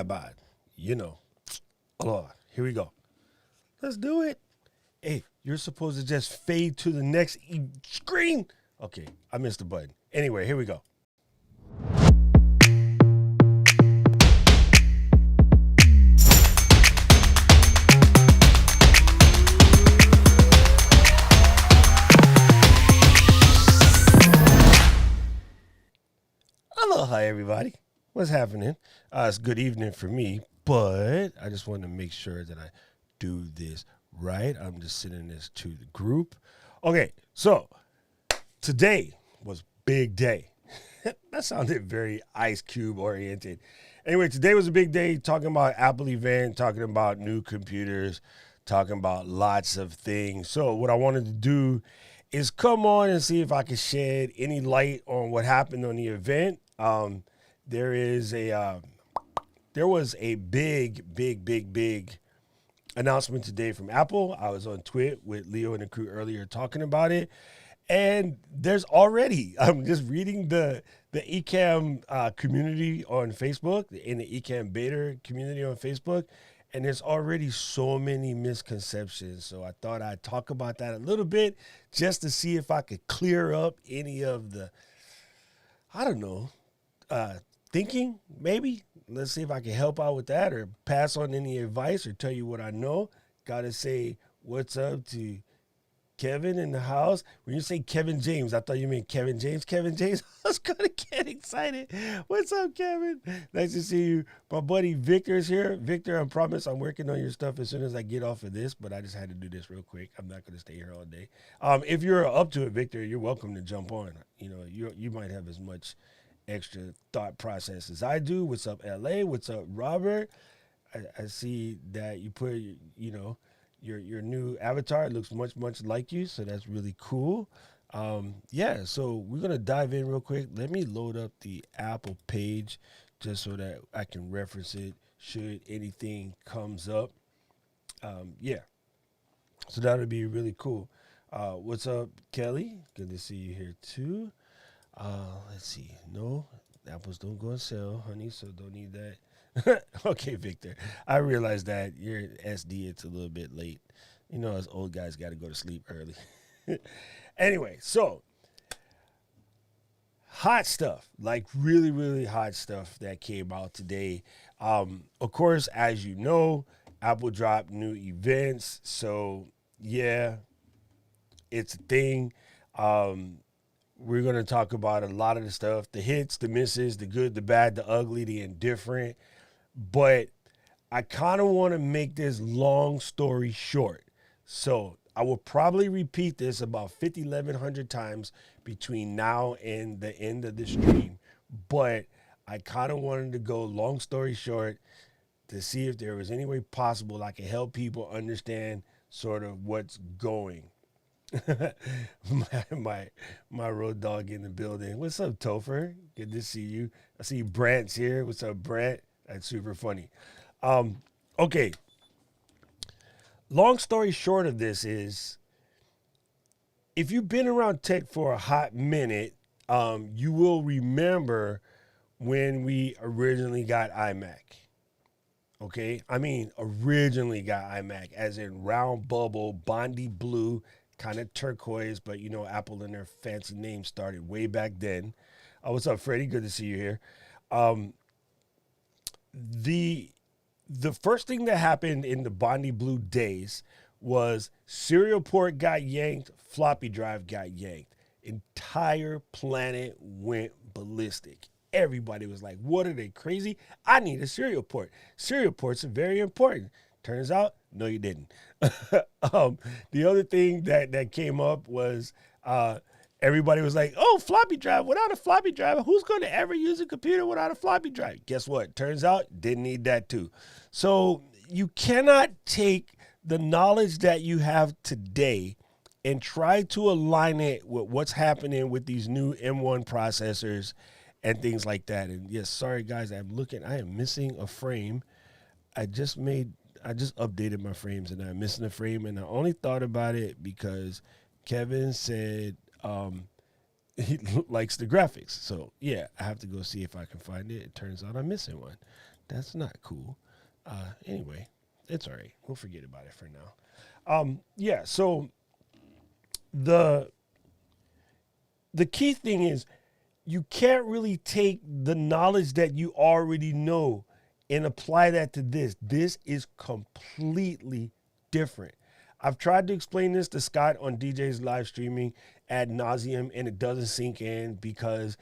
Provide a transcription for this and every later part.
that bad. You know. Oh, here we go. Let's do it. Hey, you're supposed to just fade to the next screen. Okay, I missed the button. Anyway, here we go. Aloha, everybody. What's happening? It's good evening for me, but I just want to make sure that I do this right. I'm just sending this to the group. Okay, so today was big day. That sounded very Ice Cube oriented. Anyway, today was a big day, talking about Apple event, talking about new computers, talking about lots of things. So what I wanted to do is come on and see if I can shed any light on what happened on the event. There was a big announcement today from Apple. I was on Twitter with Leo and the crew earlier talking about it. And there's already, I'm just reading the Ecamm community on Facebook, in the Ecamm beta community on Facebook, and there's already so many misconceptions. So I thought I'd talk about that a little bit just to see if I could clear up any of the, I don't know, thinking, maybe. Let's see if I can help out with that or pass on any advice or tell you what I know. Got to say what's up to Kevin in the house. When you say Kevin James, I thought you meant Kevin James. Kevin James, I was going to get excited. What's up, Kevin? Nice to see you. My buddy Victor is here. Victor, I promise I'm working on your stuff as soon as I get off of this, but I just had to do this real quick. I'm not going to stay here all day. If you're up to it, Victor, you're welcome to jump on. You know, you might have as much extra thought process as I do. What's up, LA? What's up, Robert? I see that you put, you know, your new avatar. It looks much like you, so that's really cool. Yeah, so we're gonna dive in real quick. Let me load up the Apple page just so that I can reference it should anything comes up. Yeah, so that would be really cool. What's up, Kelly? Good to see you here too. Let's see. No, apples don't go on sale, honey, so don't need that. Okay, Victor. I realize that you're SD. It's a little bit late. You know, us old guys got to go to sleep early. Anyway, so hot stuff, like really hot stuff that came out today. Of course, as you know, Apple dropped new events. So yeah, it's a thing. We're going to talk about a lot of the stuff, the hits, the misses, the good, the bad, the ugly, the indifferent. But I kind of want to make this long story short. So I will probably repeat this about 1,100 times between now and the end of the stream. But I kind of wanted to go long story short to see if there was any way possible I could help people understand sort of what's going. my road dog in the building. What's up, Topher? Good to see you. I see Brant's here. What's up, Brant? That's super funny. Okay. Long story short of this is, if you've been around tech for a hot minute, you will remember when we originally got iMac. Okay? I mean, originally got iMac, as in round bubble, Bondi blue, kind of turquoise, but you know, Apple and their fancy name started way back then. What's up, Freddie? Good to see you here. The first thing that happened in the Bondi blue days was serial port got yanked, floppy drive got yanked. Entire planet went ballistic. Everybody was like, what are they, crazy? I need a serial port. Serial ports are very important. Turns out, no, you didn't. The other thing that came up was everybody was like, oh, floppy drive. Without a floppy drive, who's going to ever use a computer without a floppy drive? Guess what? Turns out, didn't need that too. So you cannot take the knowledge that you have today and try to align it with what's happening with these new M1 processors and things like that. And yes, sorry guys, I am missing a frame. I just updated my frames and I'm missing a frame, and I only thought about it because Kevin said he likes the graphics. So yeah, I have to go see if I can find it. It turns out I'm missing one. That's not cool. Anyway, it's all right. We'll forget about it for now. Yeah. So the the key thing is you can't really take the knowledge that you already know and apply that to this. This is completely different. I've tried to explain this to Scott on DJ's live streaming ad nauseum, and it doesn't sink in because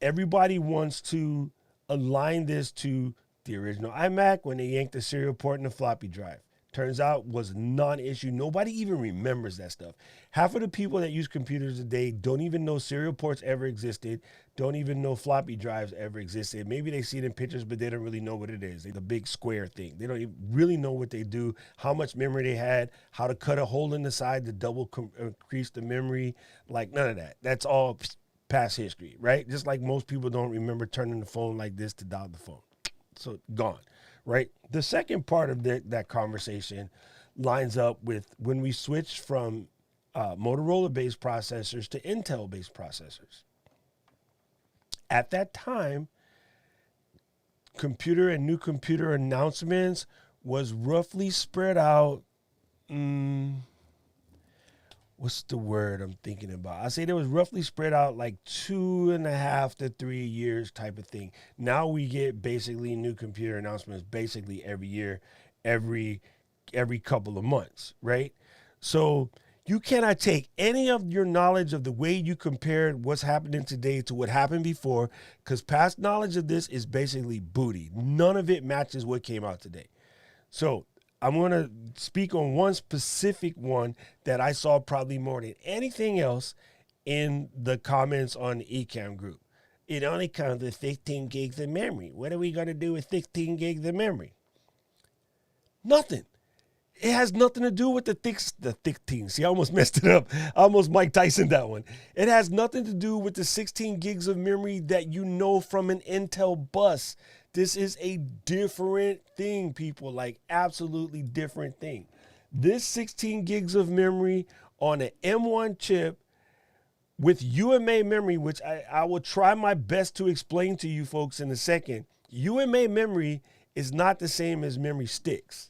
everybody wants to align this to the original iMac when they yanked the serial port in the floppy drive. Turns out was a non-issue. Nobody even remembers that stuff. Half of the people that use computers today don't even know serial ports ever existed, don't even know floppy drives ever existed. Maybe they see it in pictures, but they don't really know what it is. The big square thing. They don't even really know what they do, how much memory they had, how to cut a hole in the side to double increase the memory. Like none of that. That's all past history, right? Just like most people don't remember turning the phone like this to dial the phone. So gone, right? The second part of that conversation lines up with when we switched from Motorola-based processors to Intel-based processors. At that time, computer and new computer announcements was roughly spread out. What's the word I'm thinking about? I say there was roughly spread out like 2.5 to 3 years type of thing. Now we get basically new computer announcements basically every year, every couple of months, right? So you cannot take any of your knowledge of the way you compared what's happening today to what happened before, because past knowledge of this is basically booty. None of it matches what came out today. So I'm going to speak on one specific one that I saw probably more than anything else in the comments on the Ecamm group. It only comes with 15 gigs of memory. What are we going to do with 16 gigs of memory? Nothing. It has nothing to do with the thick team. See, I almost messed it up. I almost Mike Tyson that one. It has nothing to do with the 16 gigs of memory that you know from an Intel bus. This is a different thing, people, like absolutely different thing. This 16 gigs of memory on an M1 chip with UMA memory, which I will try my best to explain to you folks in a second. UMA memory is not the same as memory sticks.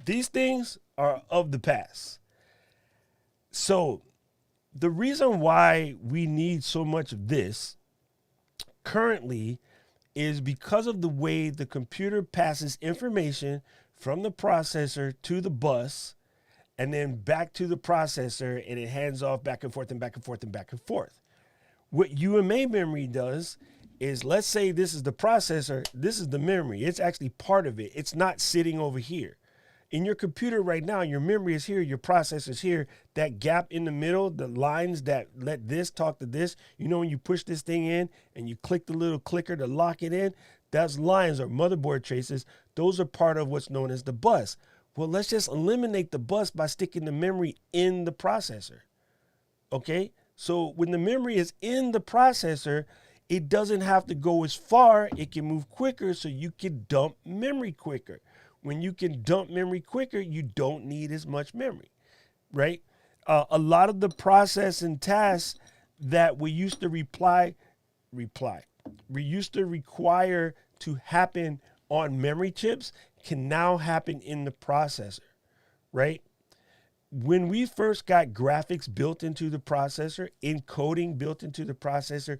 These things are of the past. So the reason why we need so much of this currently is because of the way the computer passes information from the processor to the bus and then back to the processor, and it hands off back and forth and back and forth and back and forth. What UMA memory does is, let's say this is the processor, this is the memory. It's actually part of it. It's not sitting over here. In your computer right now, your memory is here, your processor's here. That gap in the middle, the lines that let this talk to this, you know, when you push this thing in and you click the little clicker to lock it in, that's lines or motherboard traces. Those are part of what's known as the bus. Well, let's just eliminate the bus by sticking the memory in the processor. Okay? So when the memory is in the processor, it doesn't have to go as far. It can move quicker, so you can dump memory quicker. When you can dump memory quicker, you don't need as much memory, right? A lot of the process and tasks that we used to we used to require to happen on memory chips can now happen in the processor, right? When we first got graphics built into the processor, encoding built into the processor,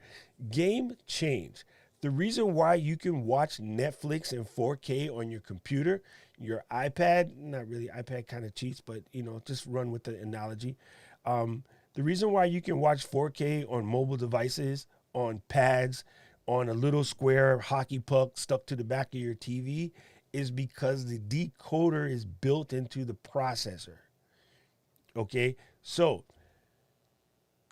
game changed. The reason why you can watch Netflix in 4K on your computer, your iPad, not really, iPad kind of cheats, but you know, just run with the analogy. The reason why you can watch 4K on mobile devices, on pads, on a little square hockey puck stuck to the back of your TV is because the decoder is built into the processor. Okay, so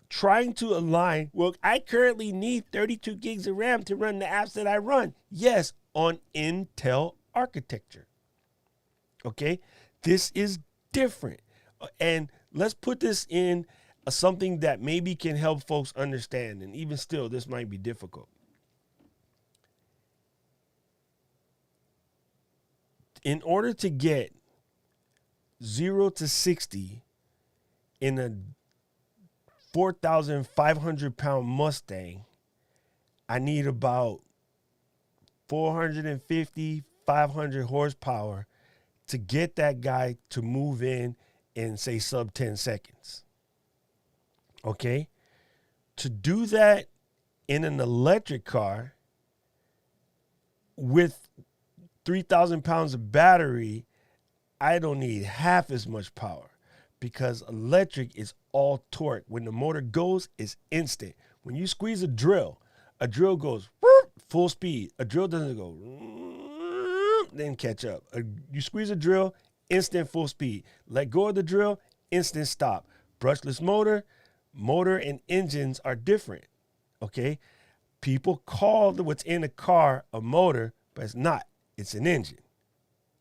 trying to align, well, I currently need 32 gigs of RAM to run the apps that I run. Yes, on Intel architecture. Okay, this is different. And let's put this in something that maybe can help folks understand. And even still, this might be difficult. In order to get 0 to 60 in a 4,500 pound Mustang, I need about 450, 500 horsepower to get that guy to move in say sub 10 seconds. Okay? To do that in an electric car with 3,000 pounds of battery, I don't need half as much power because electric is all torque. When the motor goes, it's instant. When you squeeze a drill goes full speed. A drill doesn't go then catch up. You squeeze a drill, instant full speed. Let go of the drill, instant stop. Brushless motor and engines are different. Okay? People call what's in a car a motor, but it's not. It's an engine.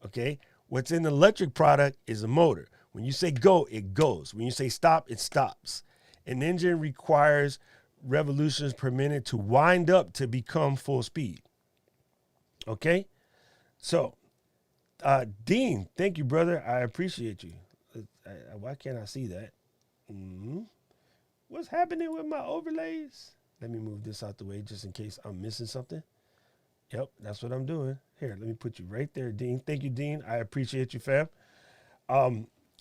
Okay? What's in the electric product is a motor. When you say go, it goes. When you say stop, it stops. An engine requires revolutions per minute to wind up to become full speed. Okay? So, Dean, thank you, brother. I appreciate you. Why can't I see that? What's happening with my overlays? Let me move this out the way just in case I'm missing something. Yep, that's what I'm doing. Here, let me put you right there, Dean. Thank you, Dean. I appreciate you, fam.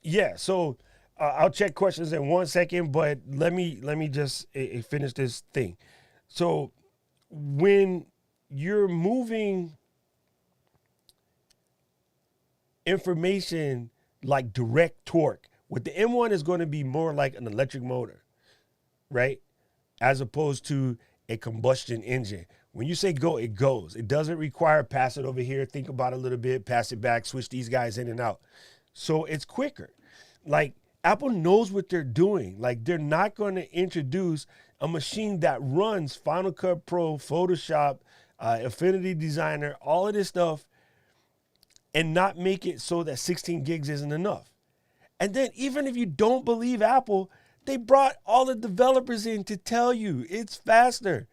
Yeah, so I'll check questions in 1 second, but let me just finish this thing. So when you're moving information like direct torque, with the M1 is going to be more like an electric motor, right? As opposed to a combustion engine. When you say go, it goes. It doesn't require pass it over here, think about it a little bit, pass it back, switch these guys in and out. So it's quicker. Like Apple knows what they're doing. Like they're not going to introduce a machine that runs Final Cut Pro, Photoshop, Affinity Designer, all of this stuff, and not make it so that 16 gigs isn't enough. And then even if you don't believe Apple, they brought all the developers in to tell you it's faster,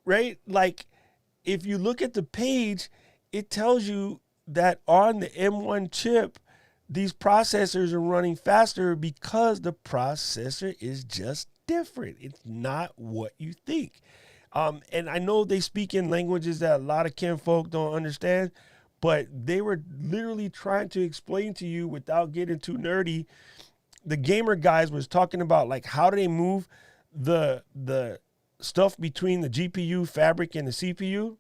right? Like if you look at the page, it tells you that on the M1 chip, these processors are running faster because the processor is just different. It's not what you think. And I know they speak in languages that a lot of Ken folk don't understand, but they were literally trying to explain to you without getting too nerdy. The gamer guys was talking about like how do they move the stuff between the GPU fabric and the CPU.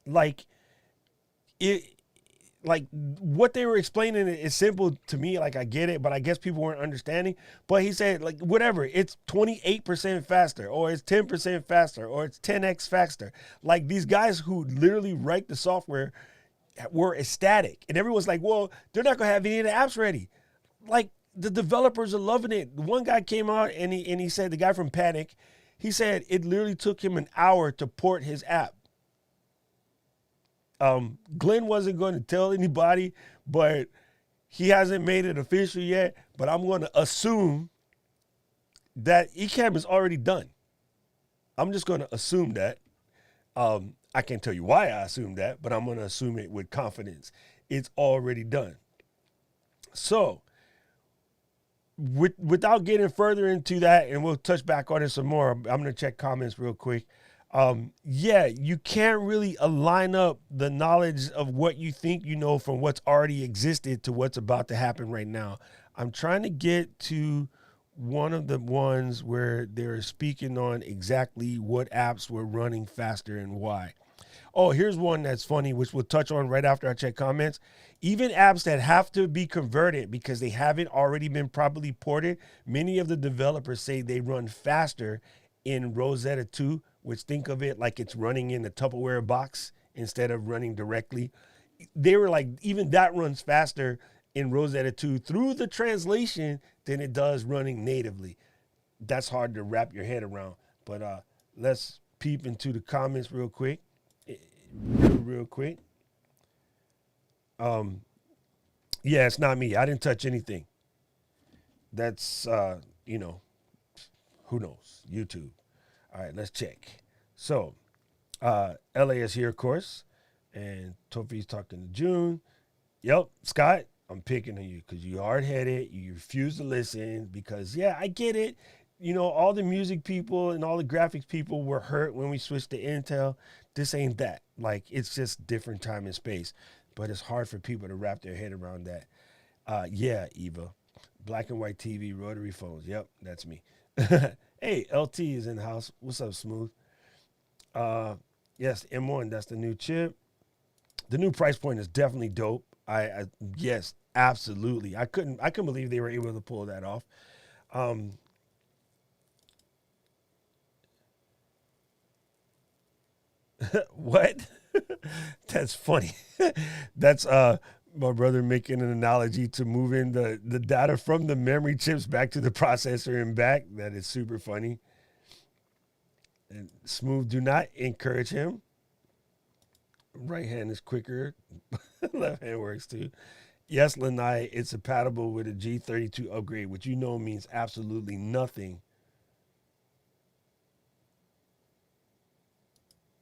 Like what they were explaining is simple to me. Like I get it, but I guess people weren't understanding. But he said like whatever, it's 28% faster, or it's 10% faster, or it's 10x faster. Like these guys who literally write the software were ecstatic, and everyone's like, well, they're not gonna have any of the apps ready. Like the developers are loving it. One guy came out and he said, the guy from Panic, he said it literally took him an hour to port his app. Glenn wasn't going to tell anybody, but he hasn't made it official yet. But I'm going to assume that Ecamm is already done. I'm just going to assume that. I can't tell you why I assume that, but I'm going to assume it with confidence. It's already done. So, without getting further into that, and we'll touch back on it some more, I'm going to check comments real quick. Yeah, you can't really align up the knowledge of what you think you know from what's already existed to what's about to happen right now. I'm trying to get to one of the ones where they're speaking on exactly what apps were running faster and why. Oh, here's one that's funny, which we'll touch on right after I check comments. Even apps that have to be converted because they haven't already been properly ported, many of the developers say they run faster in Rosetta 2, which think of it like it's running in the Tupperware box instead of running directly. They were like, even that runs faster in Rosetta 2 through the translation than it does running natively. That's hard to wrap your head around. But let's peep into the comments real quick. Real quick. Yeah, it's not me. I didn't touch anything. That's, who knows? YouTube. All right, let's check. So, LA is here, of course. And Tofi's talking to June. Yep, Scott, I'm picking on you because you're hard-headed. You refuse to listen because, yeah, I get it. all the music people and all the graphics people were hurt when we switched to Intel. This ain't that. Like, it's just different time and space. But it's hard for people to wrap their head around that. Yeah, Eva. Black and white TV, rotary phones. Yep, that's me. Hey, LT is in the house. What's up, Smooth? Yes, M1, that's the new chip. The new price point is definitely dope. Yes, absolutely. I couldn't believe they were able to pull that off. What? That's funny. That's my brother making an analogy to moving the data from the memory chips back to the processor and back. That is super funny. And Smooth, do not encourage him. Right hand is quicker. Left hand works too. Yes, Lanai, it's compatible with a G32 upgrade, which means absolutely nothing.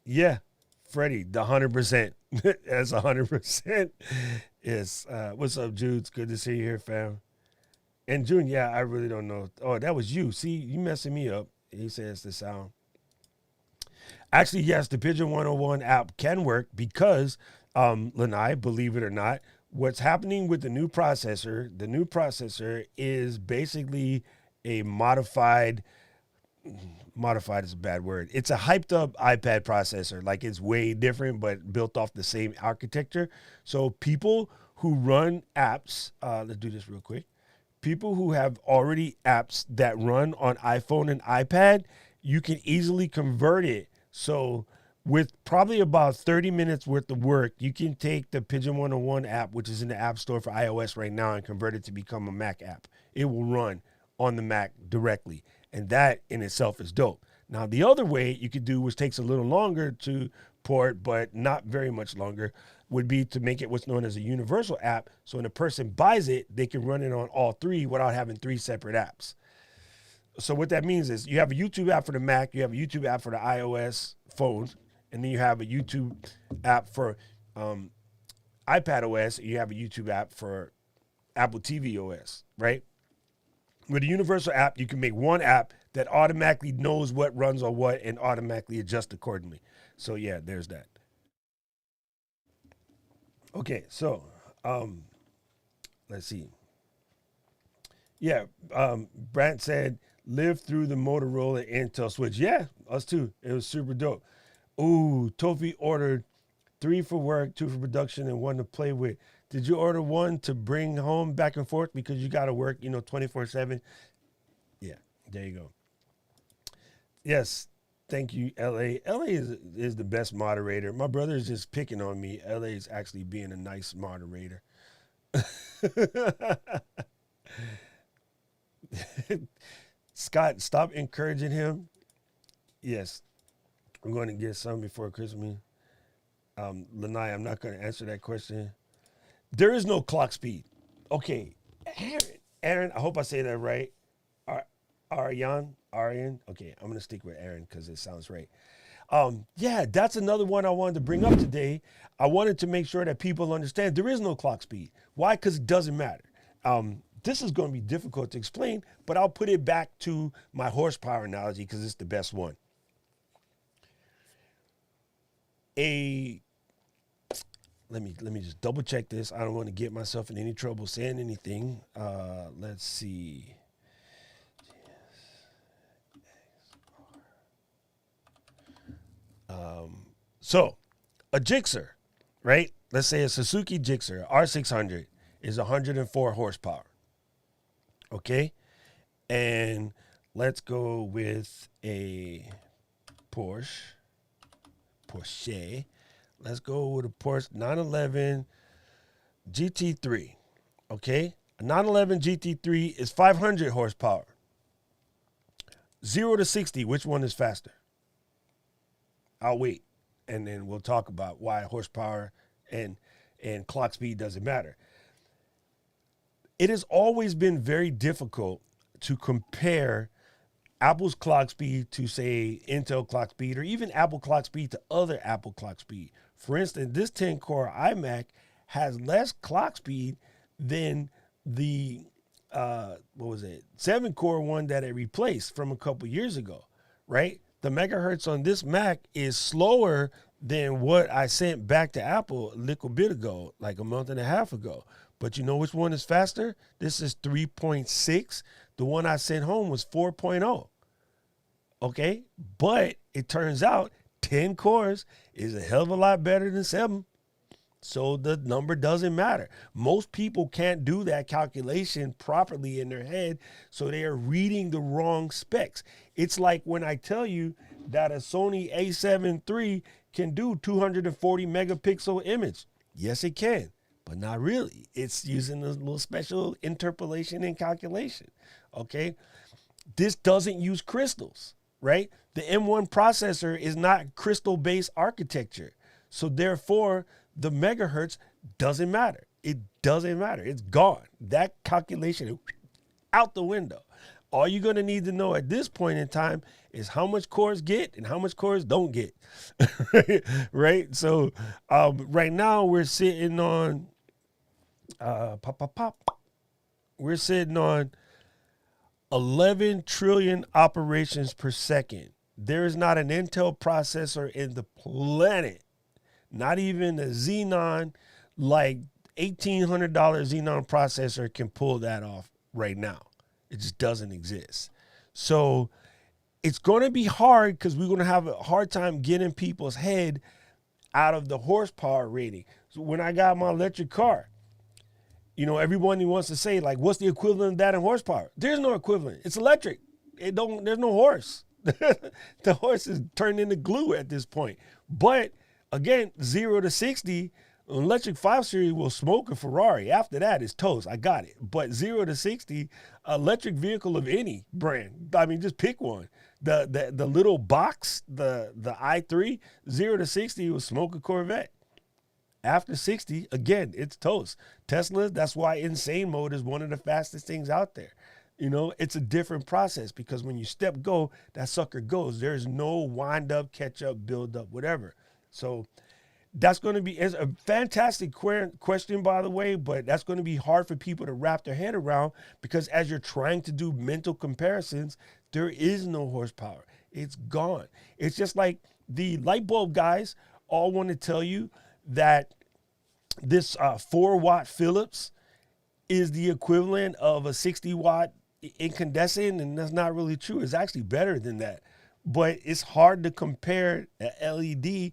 Yeah, Freddie, the 100%. That's 100%. Yes. What's up, Jude? It's good to see you here, fam. And June, yeah, I really don't know. Oh, that was you. See, you messing me up. He says the sound. Actually, yes, the Pigeon 101 app can work because, Lanai, believe it or not, what's happening with the new processor is basically a modified is a bad word. It's a hyped up iPad processor. Like, it's way different, but built off the same architecture. So people who run apps, let's do this real quick. People who have already apps that run on iPhone and iPad, you can easily convert it. So with probably about 30 minutes worth of work, you can take the Pigeon 101 app, which is in the App Store for iOS right now, and convert it to become a Mac app. It will run on the Mac directly. And that in itself is dope. Now, the other way you could do, which takes a little longer to port, but not very much longer, would be to make it what's known as a universal app. So when a person buys it, they can run it on all three without having three separate apps. So what that means is you have a YouTube app for the Mac, you have a YouTube app for the iOS phones, and then you have a YouTube app for iPad OS, and you have a YouTube app for Apple TV OS, right? With a universal app, you can make one app that automatically knows what runs on what and automatically adjusts accordingly. So yeah, there's that. Okay, so let's see. Yeah, Brant said, live through the Motorola Intel switch. Yeah, us too. It was super dope. Ooh, Tofi ordered 3 for work, 2 for production, and 1 to play with. Did you order 1 to bring home back and forth because you got to work, 24/7? Yeah, there you go. Yes, thank you, LA. LA is the best moderator. My brother is just picking on me. LA is actually being a nice moderator. Scott, stop encouraging him. Yes, I'm going to get some before Christmas. Lanai, I'm not going to answer that question. There is no clock speed. Okay, Aaron, I hope I say that right. Aryan. Okay, I'm going to stick with Aaron because it sounds right. Yeah, that's another one I wanted to bring up today. I wanted to make sure that people understand there is no clock speed. Why? Because it doesn't matter. This is going to be difficult to explain, but I'll put it back to my horsepower analogy because it's the best one. Let me just double check this. I don't want to get myself in any trouble saying anything. Let's see. So a Gixxer, right? Let's say a Suzuki Gixxer R600 is 104 horsepower. Okay, and let's go with a Porsche. Let's go with a Porsche 911 GT3. Okay, a 911 GT3 is 500 horsepower. 0 to 60, which one is faster? I'll wait, and then we'll talk about why horsepower and clock speed doesn't matter. It has always been very difficult to compare Apple's clock speed to, say, Intel clock speed, or even Apple clock speed to other Apple clock speed. For instance, this 10-core iMac has less clock speed than the what was it, 7-core one that it replaced from a couple years ago, right? The megahertz on this Mac is slower than what I sent back to Apple a little bit ago, like a month and a half ago. But you know which one is faster? This is 3.6. The one I sent home was 4.0. Okay, but it turns out 10 cores is a hell of a lot better than 7. So the number doesn't matter. Most people can't do that calculation properly in their head, so they are reading the wrong specs. It's like when I tell you that a Sony a7 III can do 240 megapixel image. Yes, it can, but not really. It's using a little special interpolation and calculation, okay? This doesn't use crystals, right? The M1 processor is not crystal-based architecture. So therefore, the megahertz doesn't matter. It doesn't matter. It's gone. That calculation is out the window. All you're going to need to know at this point in time is how much cores get and how much cores don't get. Right? So right now we're sitting on we're sitting on 11 trillion operations per second. There is not an Intel processor in the planet, not even a Xenon, like $1,800 Xenon processor can pull that off right now. It just doesn't exist. So it's going to be hard because we're going to have a hard time getting people's head out of the horsepower rating. So when I got my electric car, you know, everyone wants to say, like, what's the equivalent of that in horsepower? There's no equivalent. It's electric. There's no horse. The horse is turned into glue at this point. But again, 0 to 60, an electric 5 Series will smoke a Ferrari. After that, it's toast. I got it. But 0 to 60, electric vehicle of any brand, I mean, just pick one. The little box, the i3, 0 to 60 will smoke a Corvette. After 60, again, it's toast. Tesla, that's why insane mode is one of the fastest things out there. You know, it's a different process because when you step go, that sucker goes. There's no wind up, catch up, build up, whatever. So that's going to be a fantastic question, by the way, but that's going to be hard for people to wrap their head around because as you're trying to do mental comparisons, there is no horsepower. It's gone. It's just like the light bulb guys all want to tell you that this 4-watt Philips is the equivalent of a 60-watt incandescent, and that's not really true. It's actually better than that. But it's hard to compare an LED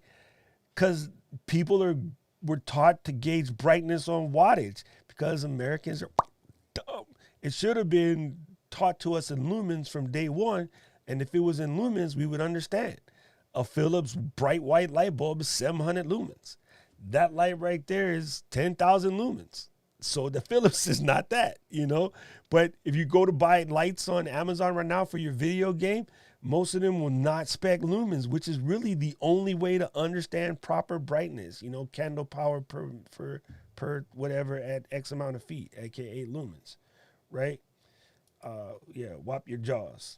because people were taught to gauge brightness on wattage because Americans are dumb. It should have been taught to us in lumens from day one, and if it was in lumens, we would understand. A Philips bright white light bulb is 700 lumens. That light right there is 10,000 lumens. So the Philips is not that, you know. But if you go to buy lights on Amazon right now for your video game, most of them will not spec lumens, which is really the only way to understand proper brightness, you know, candle power per whatever at X amount of feet, aka lumens, right? Yeah, whop your jaws.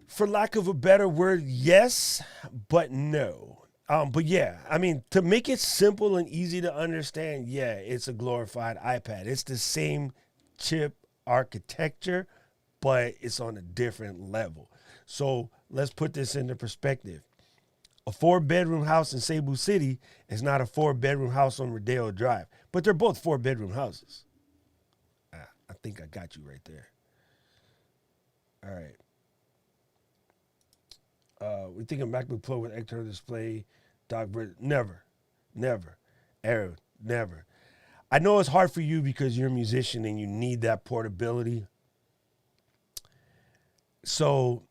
For lack of a better word, yes, but no. But yeah, I mean, to make it simple and easy to understand, yeah, it's a glorified iPad. It's the same chip architecture, but it's on a different level. So let's put this into perspective. A 4-bedroom house in Cebu City is not a 4-bedroom house on Rodeo Drive, but they're both 4-bedroom houses. I think I got you right there. All right. We're thinking MacBook Pro with external display, never, Aaron, never. I know it's hard for you because you're a musician and you need that portability. So,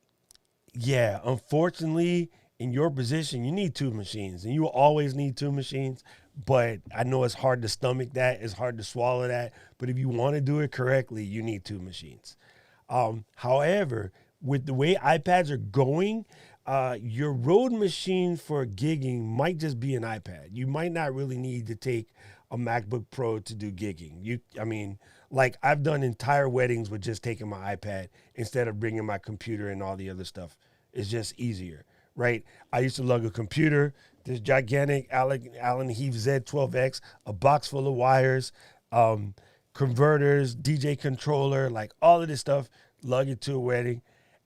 yeah, unfortunately, in your position, you need 2 machines, and you will always need 2 machines. But I know it's hard to stomach that. It's hard to swallow that. But if you want to do it correctly, you need 2 machines. However, with the way iPads are going, your road machine for gigging might just be an iPad. You might not really need to take a MacBook Pro to do gigging. I mean, like I've done entire weddings with just taking my iPad instead of bringing my computer and all the other stuff. It's just easier, right? I used to lug a computer, this gigantic Allen Heath Z12X, a box full of wires, converters, DJ controller, like all of this stuff, lug it to a wedding.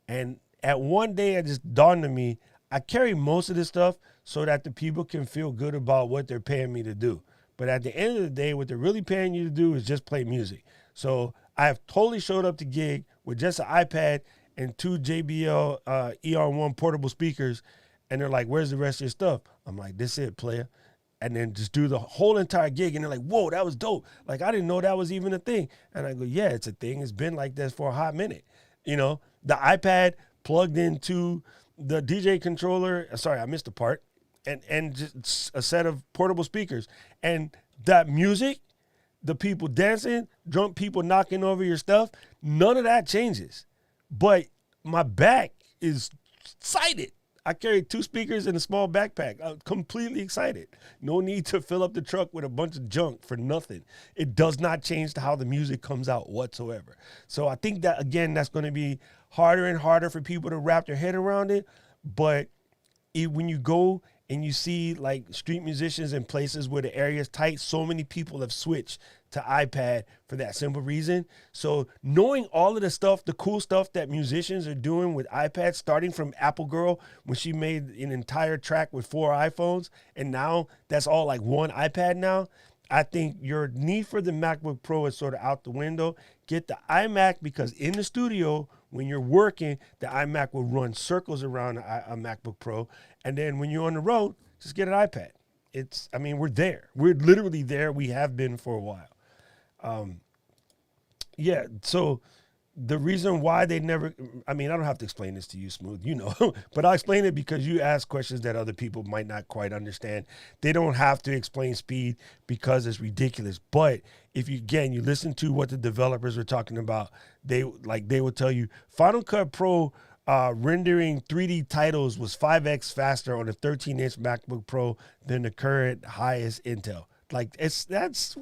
And at one day, it just dawned on me, I carry most of this stuff so that the people can feel good about what they're paying me to do. But at the end of the day, what they're really paying you to do is just play music. So I have totally showed up to gig with just an iPad and 2 JBL ER1 portable speakers. And they're like, where's the rest of your stuff? I'm like, this is it, player. And then just do the whole entire gig. And they're like, whoa, that was dope. Like, I didn't know that was even a thing. And I go, yeah, it's a thing. It's been like this for a hot minute. You know, the iPad plugged into the DJ controller. Sorry, I missed the part. And just a set of portable speakers. And that music, the people dancing, drunk people knocking over your stuff, none of that changes. But my back is excited. I carry 2 speakers and a small backpack. I'm completely excited. No need to fill up the truck with a bunch of junk for nothing. It does not change how the music comes out whatsoever. So I think that, again, that's going to be harder and harder for people to wrap their head around it. But when you go and you see like street musicians in places where the area is tight, so many people have switched to iPad for that simple reason. So knowing all of the stuff, the cool stuff that musicians are doing with iPads, starting from Apple Girl when she made an entire track with 4 iPhones, and now that's all like one iPad now. I think your need for the MacBook Pro is sort of out the window. Get the iMac, because in the studio, when you're working, the iMac will run circles around a MacBook Pro. And then when you're on the road, just get an iPad. We're there. We're literally there. We have been for a while. So the reason why they never, I don't have to explain this to you, Smooth, you know, but I'll explain it because you ask questions that other people might not quite understand. They don't have to explain speed because it's ridiculous. But if you listen to what the developers are talking about, they will tell you Final Cut Pro rendering 3D titles was 5x faster on a 13-inch MacBook Pro than the current highest Intel. That's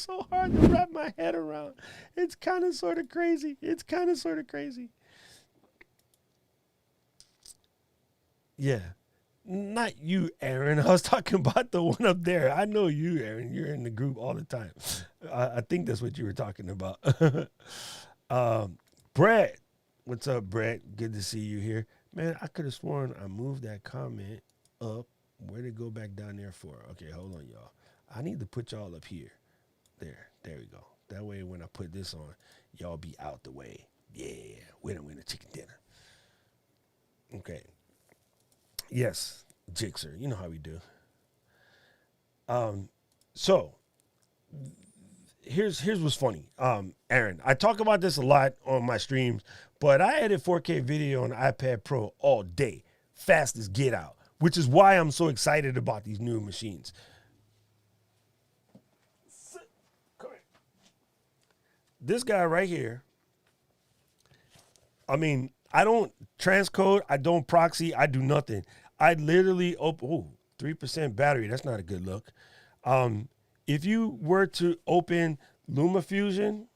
so hard to wrap my head around. It's kind of sort of crazy. Yeah. Not you, Aaron. I was talking about the one up there. I know you, Aaron. You're in the group all the time. I think that's what you were talking about. Brett. What's up, Brett? Good to see you here. Man, I could have sworn I moved that comment up. Where'd it go back down there for? Okay, hold on, y'all. I need to put y'all up here. There we go. That way when I put this on, y'all be out the way. Yeah, winner, chicken dinner. Okay. Yes, Jixer. You know how we do. So here's what's funny. Aaron, I talk about this a lot on my streams, but I edit 4K video on the iPad Pro all day, fast as get out, which is why I'm so excited about these new machines. This guy right here, I don't transcode, I don't proxy, I do nothing. I literally 3% battery, that's not a good look. If you were to open LumaFusion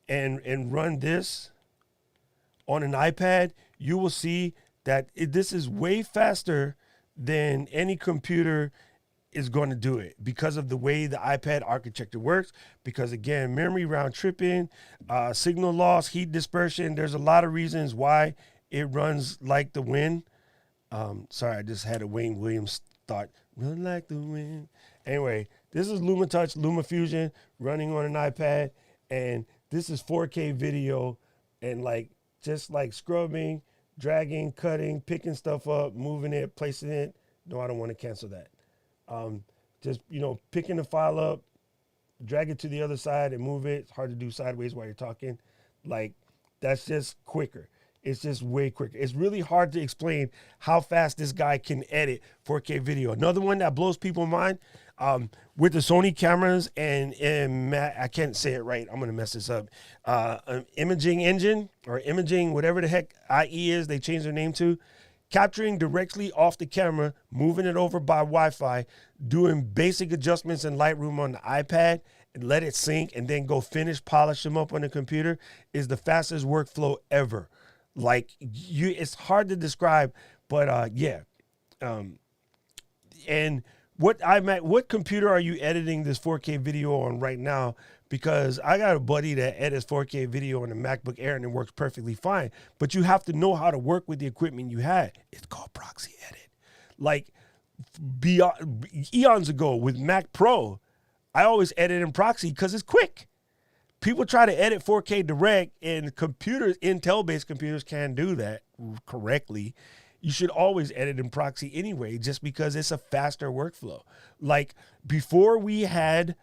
and run this on an iPad, you will see that this is way faster than any computer is going to do it because of the way the iPad architecture works. Because again, memory round tripping, signal loss, heat dispersion. There's a lot of reasons why it runs like the wind. Sorry, I just had a Wayne Williams thought. Run like the wind. Anyway, this is LumaTouch, LumaFusion running on an iPad, and this is 4K video, and just scrubbing, dragging, cutting, picking stuff up, moving it, placing it. No, I don't want to cancel that. Just picking the file up, drag it to the other side and move it. It's hard to do sideways while you're talking. That's just quicker. It's just way quicker. It's really hard to explain how fast this guy can edit 4K video. Another one that blows people's mind, with the Sony cameras and I can't say it right. I'm going to mess this up. Imaging engine or imaging, whatever the heck IE is, they changed their name to. Capturing directly off the camera, moving it over by Wi-Fi, doing basic adjustments in Lightroom on the iPad, and let it sync, and then go finish, polish them up on the computer is the fastest workflow ever. It's hard to describe, but yeah. And what computer are you editing this 4K video on right now? Because I got a buddy that edits 4K video on a MacBook Air and it works perfectly fine. But you have to know how to work with the equipment you had. It's called proxy edit. Like beyond eons ago with Mac Pro, I always edit in proxy because it's quick. People try to edit 4K direct, and computers, Intel-based computers, can't do that correctly. You should always edit in proxy anyway, just because it's a faster workflow. Like before we had,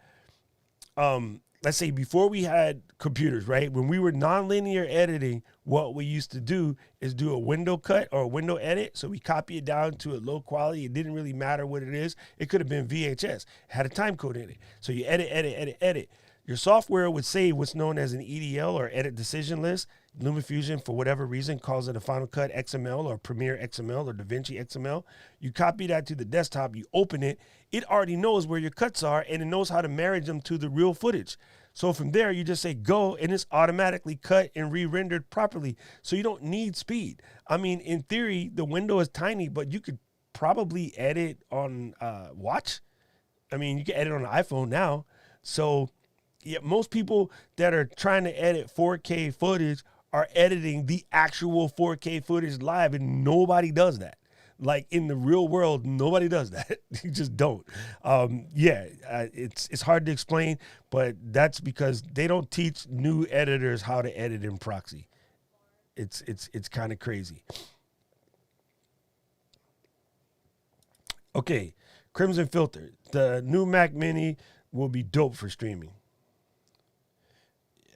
let's say before we had computers, right? When we were nonlinear editing, what we used to do is do a window cut or a window edit. So we copy it down to a low quality. It didn't really matter what it is. It could have been VHS. It had a time code in it. So you edit. Your software would save what's known as an EDL or edit decision list. LumaFusion, for whatever reason, calls it a Final Cut XML or Premiere XML or DaVinci XML. You copy that to the desktop, you open it. It already knows where your cuts are, and it knows how to marry them to the real footage. So from there, you just say go, and it's automatically cut and re-rendered properly. So you don't need speed. I mean, in theory, the window is tiny, but you could probably edit on watch. I mean, you can edit on an iPhone now. So yeah, most people that are trying to edit 4K footage are editing the actual 4K footage live, and nobody does that. Like in the real world, nobody does that. You just don't. It's hard to explain, but that's because they don't teach new editors how to edit in proxy. It's kind of crazy. Okay, Crimson Filter. The new Mac Mini will be dope for streaming.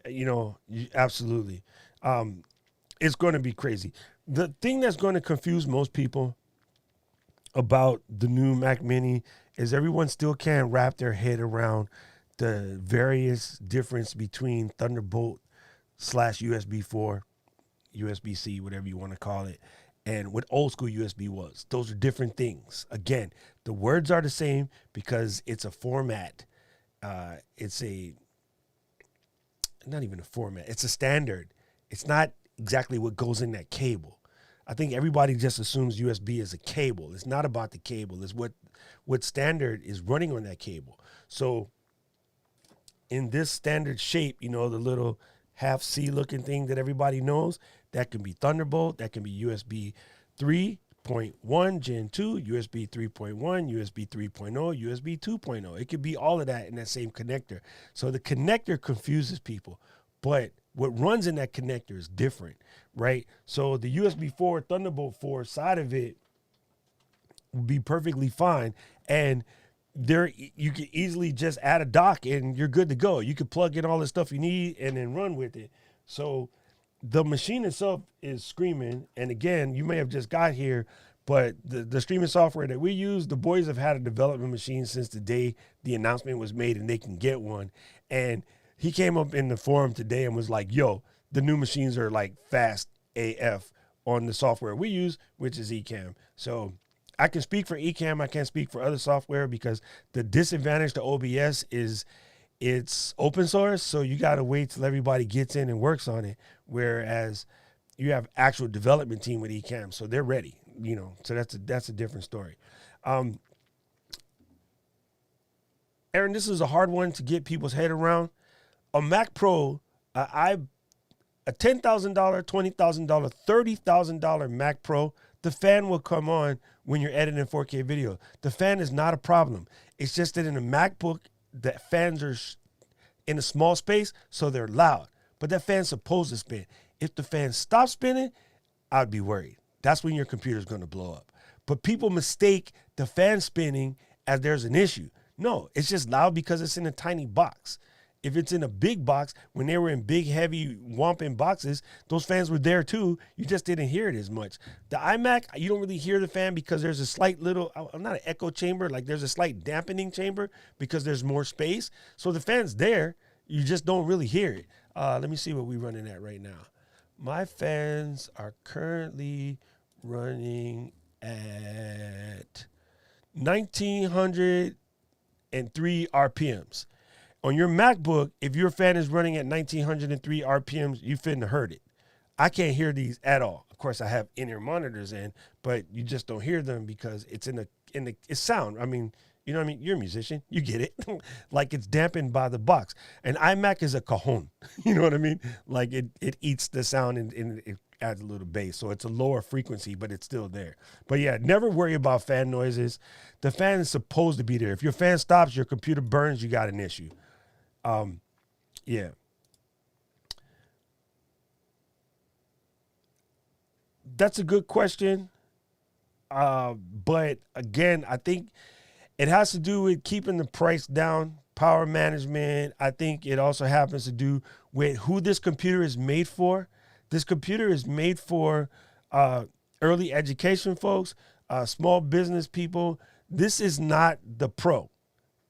You know, absolutely. It's going to be crazy. The thing that's going to confuse most people about the new Mac Mini is everyone still can't wrap their head around the various difference between Thunderbolt / USB 4, USB-C, whatever you want to call it, and what old school USB was. Those are different things. Again, the words are the same because it's a format. Not even a format. It's a standard. It's not exactly what goes in that cable. I think everybody just assumes USB is a cable. It's not about the cable. It's what standard is running on that cable. So in this standard shape, you know, the little half C looking thing that everybody knows, that can be Thunderbolt, that can be USB 3.1 Gen 2, USB 3.1, USB 3.0, USB 2.0. It could be all of that in that same connector. So the connector confuses people, but what runs in that connector is different, right? So the USB 4, Thunderbolt 4 side of it will be perfectly fine. And there, you can easily just add a dock and you're good to go. You can plug in all the stuff you need and then run with it. So the machine itself is screaming. And again, you may have just got here, but the streaming software that we use, the boys have had a development machine since the day the announcement was made and they can get one. And he came up in the forum today and was like, yo, the new machines are like fast AF on the software we use, which is Ecamm. So I can speak for Ecamm. I can't speak for other software because the disadvantage to OBS is it's open source. So you got to wait till everybody gets in and works on it. Whereas you have actual development team with Ecamm. So they're ready, you know, so that's a different story. Aaron, this is a hard one to get people's head around. A Mac Pro, a $10,000, $20,000, $30,000 Mac Pro, the fan will come on when you're editing 4K video. The fan is not a problem. It's just that in a MacBook, the fans are in a small space, so they're loud. But that fan's supposed to spin. If the fan stops spinning, I'd be worried. That's when your computer's going to blow up. But people mistake the fan spinning as there's an issue. No, it's just loud because it's in a tiny box. If it's in a big box, when they were in big, heavy, whomping boxes, those fans were there too. You just didn't hear it as much. The iMac, you don't really hear the fan because there's a slight little, not an echo chamber, like there's a slight dampening chamber because there's more space. So the fan's there, you just don't really hear it. Let me see what we're running at right now. My fans are currently running at 1,903 RPMs. On your MacBook, if your fan is running at 1,903 RPMs, you finna hurt it. I can't hear these at all. Of course, I have in-ear monitors in, but you just don't hear them because it's it's sound. I mean, You know what I mean? You're a musician. You get it. Like it's dampened by the box. An iMac is a cajon. You know what I mean? Like it eats the sound and it adds a little bass. So it's a lower frequency, but it's still there. But yeah, never worry about fan noises. The fan is supposed to be there. If your fan stops, your computer burns, you got an issue. Yeah. That's a good question. But again, I think it has to do with keeping the price down, power management. I think it also happens to do with who this computer is made for. This computer is made for early education folks, small business people. This is not the Pro,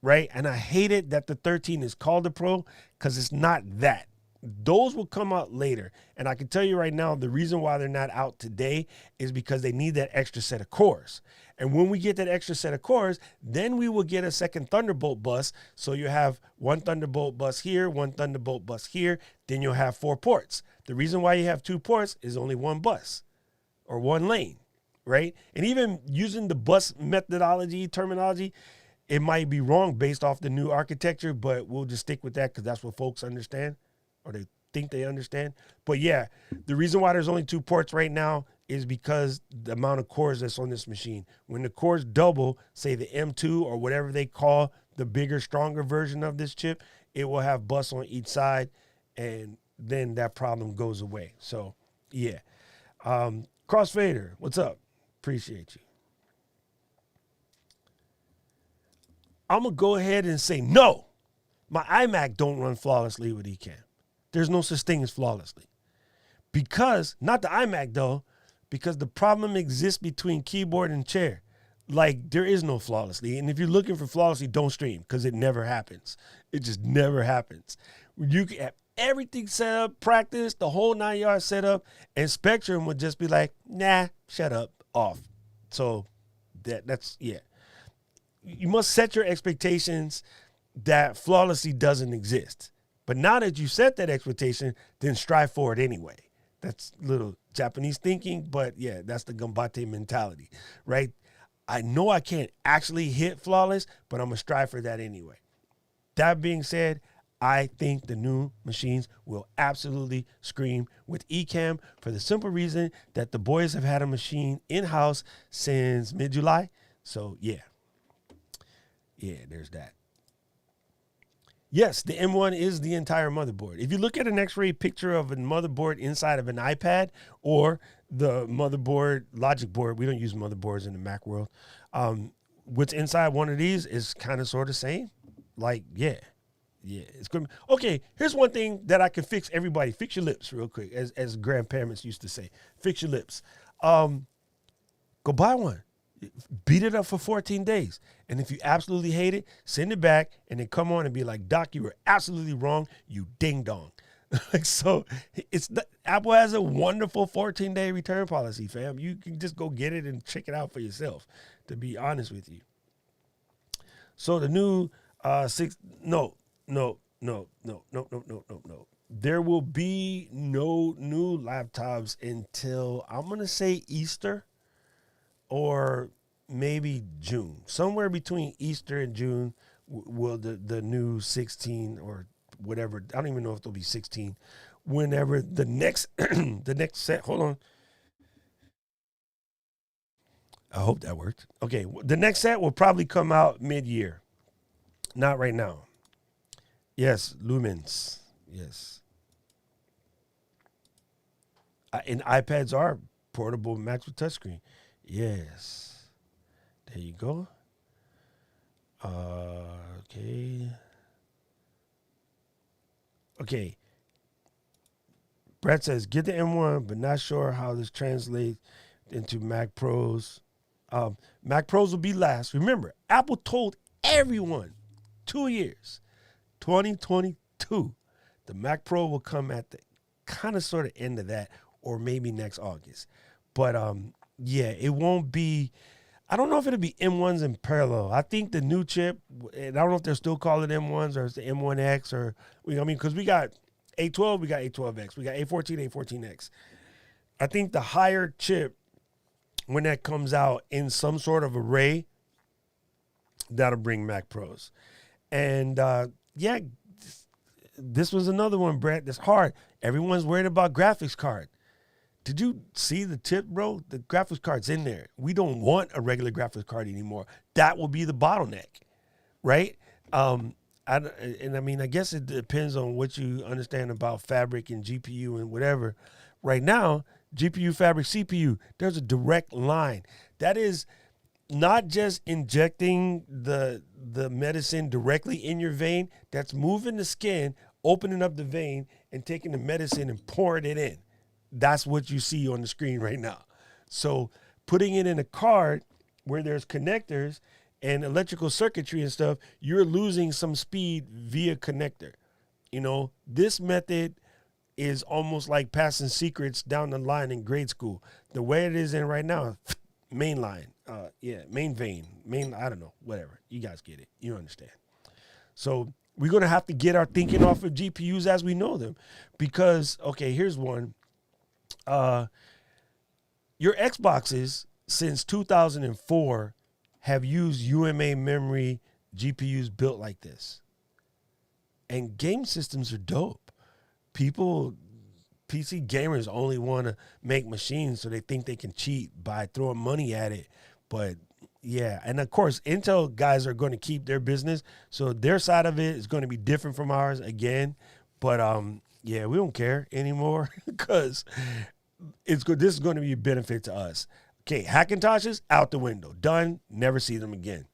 right? And I hate it that the 13 is called the Pro because it's not that. Those will come out later. And I can tell you right now, the reason why they're not out today is because they need that extra set of cores. And when we get that extra set of cores, then we will get a second Thunderbolt bus. So you have one Thunderbolt bus here, one Thunderbolt bus here, then you'll have 4 ports. The reason why you have 2 ports is only one bus or one lane, right? And even using the bus methodology, terminology, it might be wrong based off the new architecture, but we'll just stick with that because that's what folks understand. Or they think they understand. But yeah, the reason why there's only 2 ports right now is because the amount of cores that's on this machine. When the cores double, say the M2 or whatever they call the bigger, stronger version of this chip, it will have bus on each side, and then that problem goes away. So yeah. Crossfader, what's up? Appreciate you. I'm going to go ahead and say no. My iMac don't run flawlessly with Ecamm. There's no such thing as flawlessly. Because, not the iMac though, because the problem exists between keyboard and chair. Like, there is no flawlessly. And if you're looking for flawlessly, don't stream, because it never happens. It just never happens. You can have everything set up, practice, the whole 9 yards set up, and Spectrum would just be like, nah, shut up, off. So, that's, yeah. You must set your expectations that flawlessly doesn't exist. But now that you set that expectation, then strive for it anyway. That's little Japanese thinking, but yeah, that's the Gambate mentality, right? I know I can't actually hit flawless, but I'm going to strive for that anyway. That being said, I think the new machines will absolutely scream with Ecamm for the simple reason that the boys have had a machine in-house since mid-July. So yeah, there's that. Yes, the M1 is the entire motherboard. If you look at an X-ray picture of a motherboard inside of an iPad or the motherboard logic board, we don't use motherboards in the Mac world. What's inside one of these is kind of sort of same. Like, yeah, it's good. Okay, here's one thing that I can fix everybody. Fix your lips real quick, as grandparents used to say. Fix your lips. Go buy one. Beat it up for 14 days. And if you absolutely hate it, send it back and then come on and be like, Doc, you were absolutely wrong. You ding dong. So Apple has a wonderful 14-day return policy, fam. You can just go get it and check it out for yourself, to be honest with you. So the new no. There will be no new laptops until, I'm going to say, Easter. Or maybe June. Somewhere between Easter and June will the new 16 or whatever. I don't even know if there'll be 16. Whenever the next the next set. Hold on. I hope that worked. Okay, the next set will probably come out mid-year. Not right now. Yes, lumens. Yes. And iPads are portable Macs with touchscreen. Yes. There you go. Okay. Brett says, get the M1, but not sure how this translates into Mac Pros. Mac Pros will be last. Remember, Apple told everyone 2 years, 2022, the Mac Pro will come at the kind of sort of end of that, or maybe next August. But yeah, it won't be, I don't know if it'll be M1s in parallel. I think the new chip, and I don't know if they're still calling it M1s or it's the M1X or, because we got A12, we got A12X, we got A14, A14X. I think the higher chip, when that comes out in some sort of array, that'll bring Mac Pros. And yeah, this was another one, Brett, that's hard. Everyone's worried about graphics card. Did you see the tip, bro? The graphics card's in there. We don't want a regular graphics card anymore. That will be the bottleneck, right? I mean, I guess it depends on what you understand about fabric and GPU and whatever. Right now, GPU, fabric, CPU, there's a direct line. That is not just injecting the medicine directly in your vein. That's moving the skin, opening up the vein, and taking the medicine and pouring it in. That's what you see on the screen right now. So putting it in a card where there's connectors and electrical circuitry and stuff, you're losing some speed via connector. You know, this method is almost like passing secrets down the line in grade school. The way it is in right now, main line, main vein, I don't know, whatever. You guys get it. You understand. So we're going to have to get our thinking off of GPUs as we know them because, okay, here's one. Your Xboxes since 2004 have used UMA memory GPUs built like this. And game systems are dope. PC gamers only want to make machines so they think they can cheat by throwing money at it. But yeah, and of course, Intel guys are going to keep their business. So their side of it is going to be different from ours again. But yeah, we don't care anymore because it's good. This is going to be a benefit to us. Okay, Hackintoshes out the window. Done. Never see them again.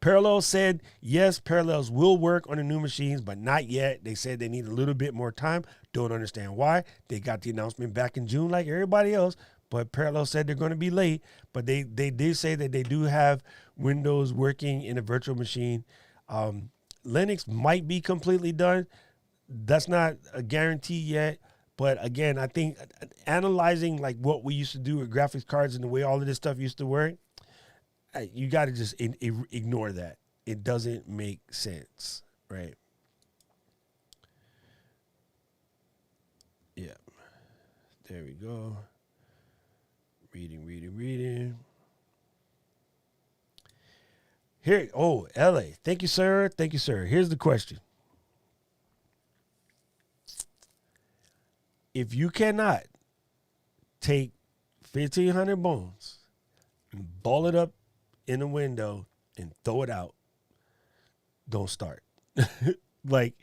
Parallel said, yes, Parallels will work on the new machines, but not yet. They said they need a little bit more time. Don't understand why. They got the announcement back in June like everybody else, but Parallel said they're going to be late. But they did say that they do have Windows working in a virtual machine. Linux might be completely done. That's not a guarantee yet. But again, I think analyzing like what we used to do with graphics cards and the way all of this stuff used to work, you got to just ignore that. It doesn't make sense, right? Yeah. There we go. Reading. Here, LA. Thank you, sir. Here's the question. If you cannot take 1,500 bones and ball it up in a window and throw it out, don't start. Like,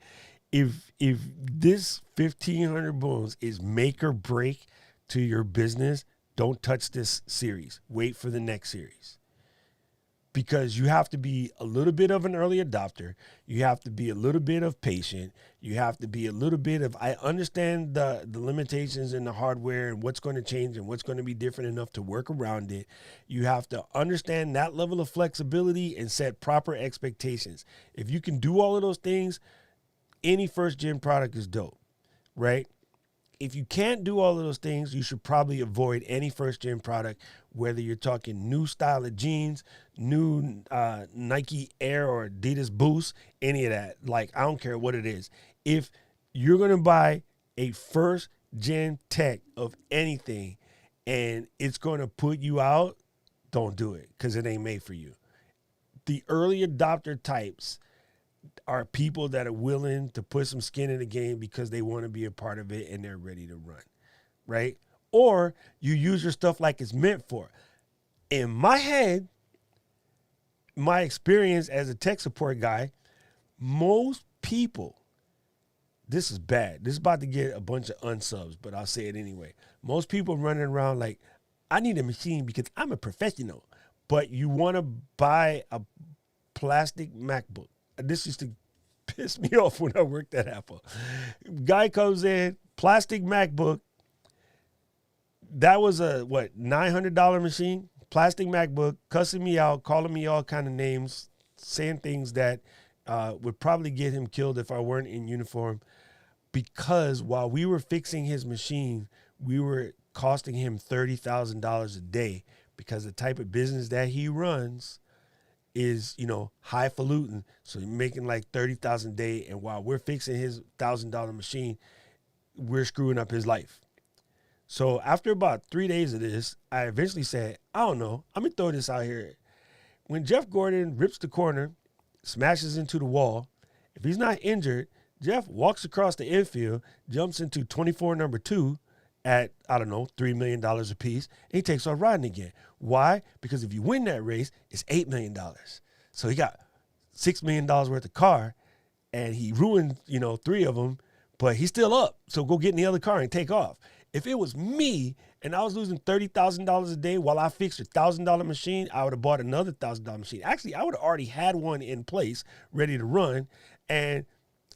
if this 1,500 bones is make or break to your business, don't touch this series. Wait for the next series. Because you have to be a little bit of an early adopter. You have to be a little bit of patient. You have to be a little bit of, I understand the limitations in the hardware and what's going to change and what's going to be different enough to work around it. You have to understand that level of flexibility and set proper expectations. If you can do all of those things, any first gen product is dope, right? If you can't do all of those things, you should probably avoid any first gen product, whether you're talking new style of jeans, new Nike Air or Adidas Boost, any of that. Like, I don't care what it is. If you're going to buy a first gen tech of anything and it's going to put you out, don't do it because it ain't made for you. The early adopter types are people that are willing to put some skin in the game because they want to be a part of it and they're ready to run, right? Or you use your stuff like it's meant for. In my head, my experience as a tech support guy, most people, this is bad. This is about to get a bunch of unsubs, but I'll say it anyway. Most people running around like, I need a machine because I'm a professional, but you want to buy a plastic MacBook. This used to piss me off when I worked at Apple. Guy comes in, plastic MacBook. That was a, $900 machine? Plastic MacBook, cussing me out, calling me all kind of names, saying things that would probably get him killed if I weren't in uniform. Because while we were fixing his machine, we were costing him $30,000 a day because the type of business that he runs is, highfalutin. So you're making like $30,000 a day. And while we're fixing his $1,000 machine, we're screwing up his life. So after about 3 days of this, I eventually said, I don't know, I'm going to throw this out here. when Jeff Gordon rips the corner, smashes into the wall, if he's not injured, Jeff walks across the infield, jumps into 24 number 2 at, I don't know, $3 million a piece, and he takes off riding again. Why? Because if you win that race, it's $8 million. So he got $6 million worth of car, and he ruined, 3 of them, but he's still up. So go get in the other car and take off. If it was me and I was losing $30,000 a day while I fixed a $1,000 machine, I would have bought another $1,000 machine. Actually, I would have already had one in place ready to run, and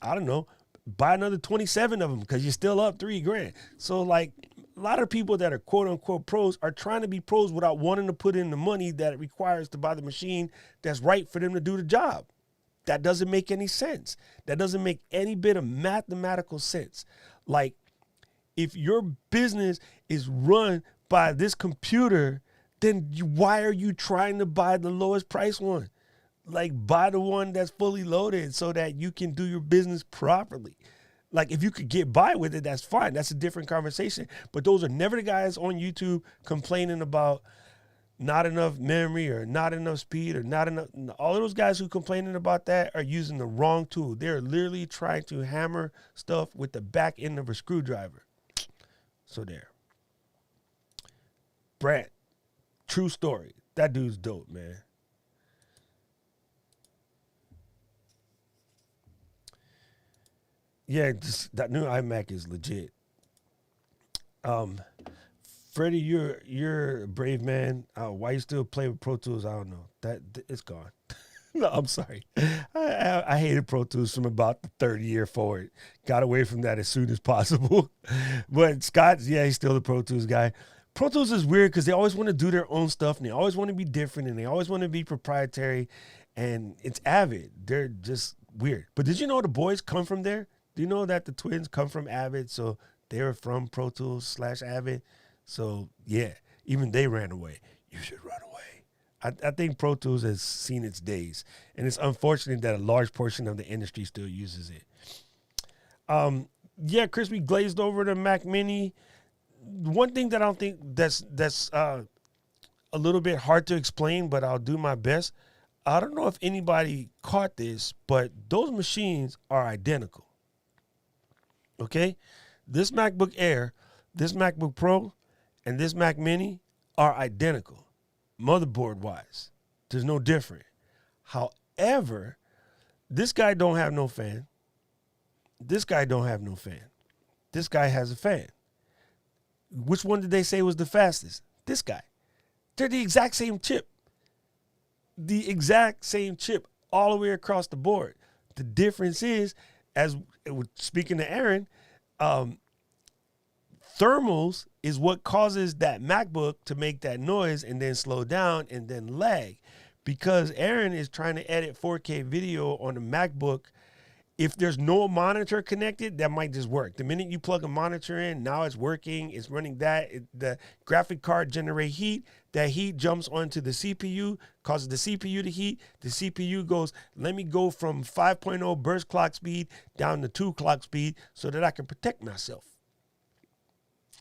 I don't know, buy another 27 of them because you're still up $3,000. So like a lot of people that are quote unquote pros are trying to be pros without wanting to put in the money that it requires to buy the machine that's right for them to do the job. That doesn't make any sense. That doesn't make any bit of mathematical sense. Like, if your business is run by this computer, then why are you trying to buy the lowest price one? Like, buy the one that's fully loaded so that you can do your business properly. Like, if you could get by with it, that's fine. That's a different conversation. But those are never the guys on YouTube complaining about not enough memory or not enough speed or not enough. All of those guys who complaining about that are using the wrong tool. They're literally trying to hammer stuff with the back end of a screwdriver. So there. Brant, true story. That dude's dope, man. Yeah, that new iMac is legit. Freddie, you're a brave man. Why you still play with Pro Tools? I don't know. It's gone. No, I'm sorry. I hated Pro Tools from about the third year forward. Got away from that as soon as possible. But Scott, yeah, he's still the Pro Tools guy. Pro Tools is weird because they always want to do their own stuff, and they always want to be different, and they always want to be proprietary, and it's Avid. They're just weird. But did you know the boys come from there? Do you know that the twins come from Avid? So they were from Pro Tools / Avid. So, yeah, even they ran away. You should run away. I think Pro Tools has seen its days, and it's unfortunate that a large portion of the industry still uses it. Yeah, Chris, we glazed over the Mac Mini. One thing that I don't think that's a little bit hard to explain, but I'll do my best. I don't know if anybody caught this, but those machines are identical. Okay? This MacBook Air, this MacBook Pro, and this Mac Mini are identical, motherboard-wise. There's no different. However, this guy don't have no fan. This guy don't have no fan. This guy has a fan. Which one did they say was the fastest? This guy. They're the exact same chip. The exact same chip all the way across the board. The difference is, as speaking to Aaron, thermals is what causes that MacBook to make that noise and then slow down and then lag. Because Aaron is trying to edit 4K video on a MacBook. If there's no monitor connected, that might just work. The minute you plug a monitor in, now it's working. It's running that. The graphic card generate heat. That heat jumps onto the CPU, causes the CPU to heat. The CPU goes, let me go from 5.0 burst clock speed down to 2 clock speed so that I can protect myself.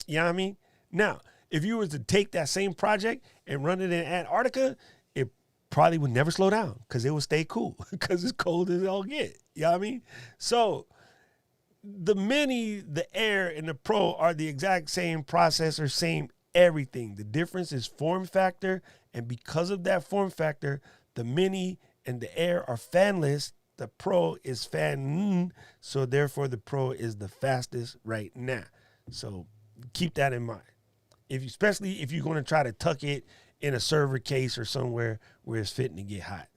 You know what I mean? Now, if you were to take that same project and run it in Antarctica, it probably would never slow down because it would stay cool because it's cold as all get. You know what I mean? So the Mini, the Air, and the Pro are the exact same processor, same everything. The difference is form factor, and because of that form factor, the Mini and the Air are fanless. The Pro is fan, so therefore the Pro is the fastest right now. So keep that in mind. Especially if you're going to try to tuck it in a server case or somewhere where it's fitting to get hot.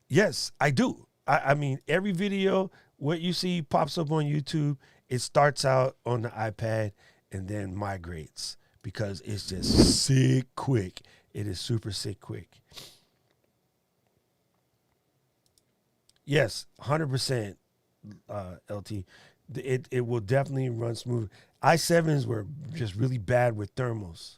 Yes, I do. I mean, every video, what you see pops up on YouTube, it starts out on the iPad and then migrates because it's just sick quick. It is super sick quick. Yes, 100% LT. It will definitely run smooth. i7s were just really bad with thermals.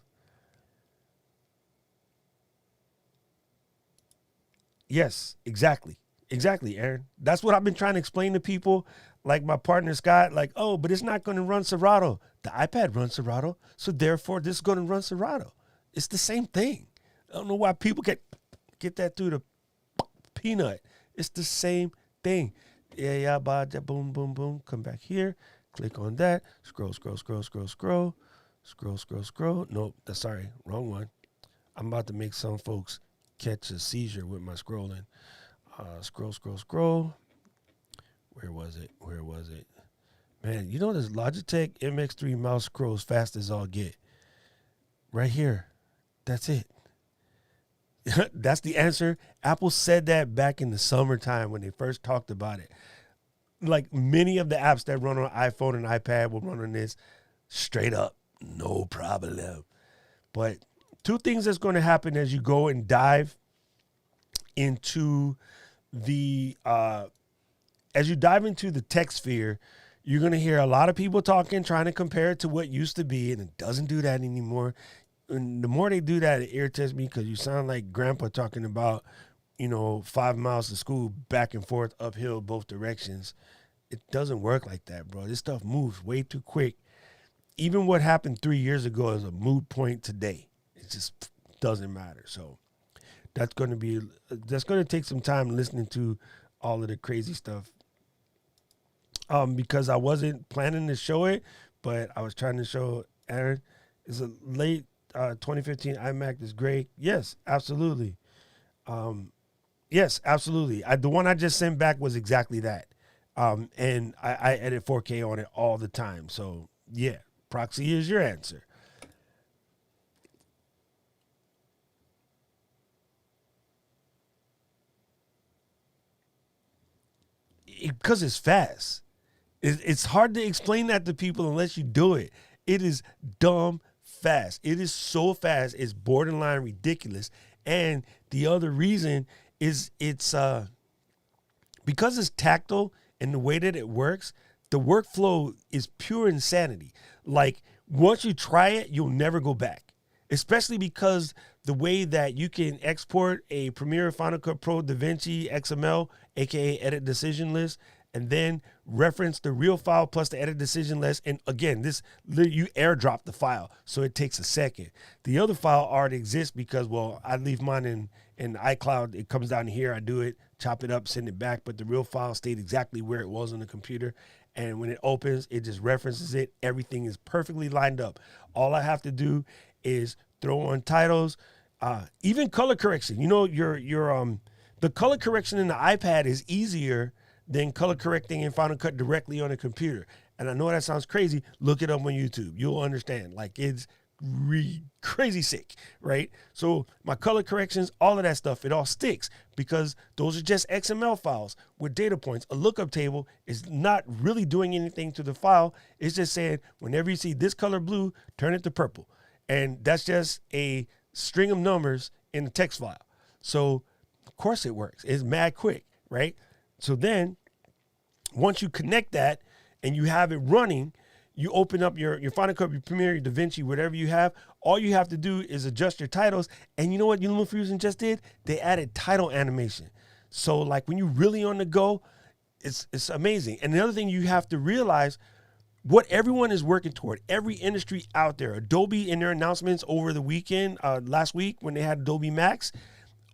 Yes, exactly. Exactly, Aaron. That's what I've been trying to explain to people, like my partner Scott, like, oh, but it's not going to run Serato. The iPad runs Serato, so therefore this is going to run Serato. It's the same thing. I don't know why people get that through the peanut. It's the same thing. Yeah, boom, boom, boom. Come back here. Click on that. Scroll, scroll, scroll, scroll, scroll. Scroll, scroll, scroll. Nope, sorry, wrong one. I'm about to make some folks catch a seizure with my scrolling. Scroll, scroll, scroll. Where was it? Man, you know this Logitech MX3 mouse scrolls fast as all get. Right here. That's it. That's the answer. Apple said that back in the summertime when they first talked about it. Like many of the apps that run on iPhone and iPad will run on this straight up. No problem. But two things that's going to happen as you go and dive into the tech sphere, you're going to hear a lot of people talking, trying to compare it to what used to be, and it doesn't do that anymore. And the more they do that, it irritates me because you sound like grandpa talking about, 5 miles to school back and forth uphill both directions. It doesn't work like that, bro. This stuff moves way too quick. Even what happened 3 years ago is a moot point today. It just doesn't matter. So that's going to take some time listening to all of the crazy stuff. Because I wasn't planning to show it, but I was trying to show Aaron. It's a late 2015 iMac is great. Yes, absolutely. Yes, absolutely. The one I just sent back was exactly that. And I edit 4K on it all the time. So yeah, proxy is your answer. Because it's fast. It's hard to explain that to people unless you do it. It is dumb fast. It is so fast. It's borderline ridiculous. And the other reason is it's because it's tactile and the way that it works, the workflow is pure insanity. Like once you try it, you'll never go back. Especially because the way that you can export a Premiere, Final Cut Pro, DaVinci, XML, aka Edit Decision List, and then reference the real file plus the edit decision list. And again, you airdrop the file, so it takes a second. The other file already exists because, well, I leave mine in iCloud. It comes down here, I do it, chop it up, send it back. But the real file stayed exactly where it was on the computer. And when it opens, it just references it. Everything is perfectly lined up. All I have to do is throw on titles, even color correction. The color correction in the iPad is easier than color correcting in Final Cut directly on a computer. And I know that sounds crazy. Look it up on YouTube. You'll understand. Like it's crazy sick, right? So my color corrections, all of that stuff, it all sticks because those are just XML files with data points. A lookup table is not really doing anything to the file. It's just saying whenever you see this color blue, turn it to purple. And that's just a string of numbers in the text file. So of course it works. It's mad quick, right? So then once you connect that and you have it running, you open up your Final Cut, your Premiere, your DaVinci, whatever you have. All you have to do is adjust your titles. And you know what LumaFusion just did? They added title animation. So like when you're really on the go, it's amazing. And the other thing you have to realize, what everyone is working toward, every industry out there, Adobe in their announcements over the weekend, last week when they had Adobe Max,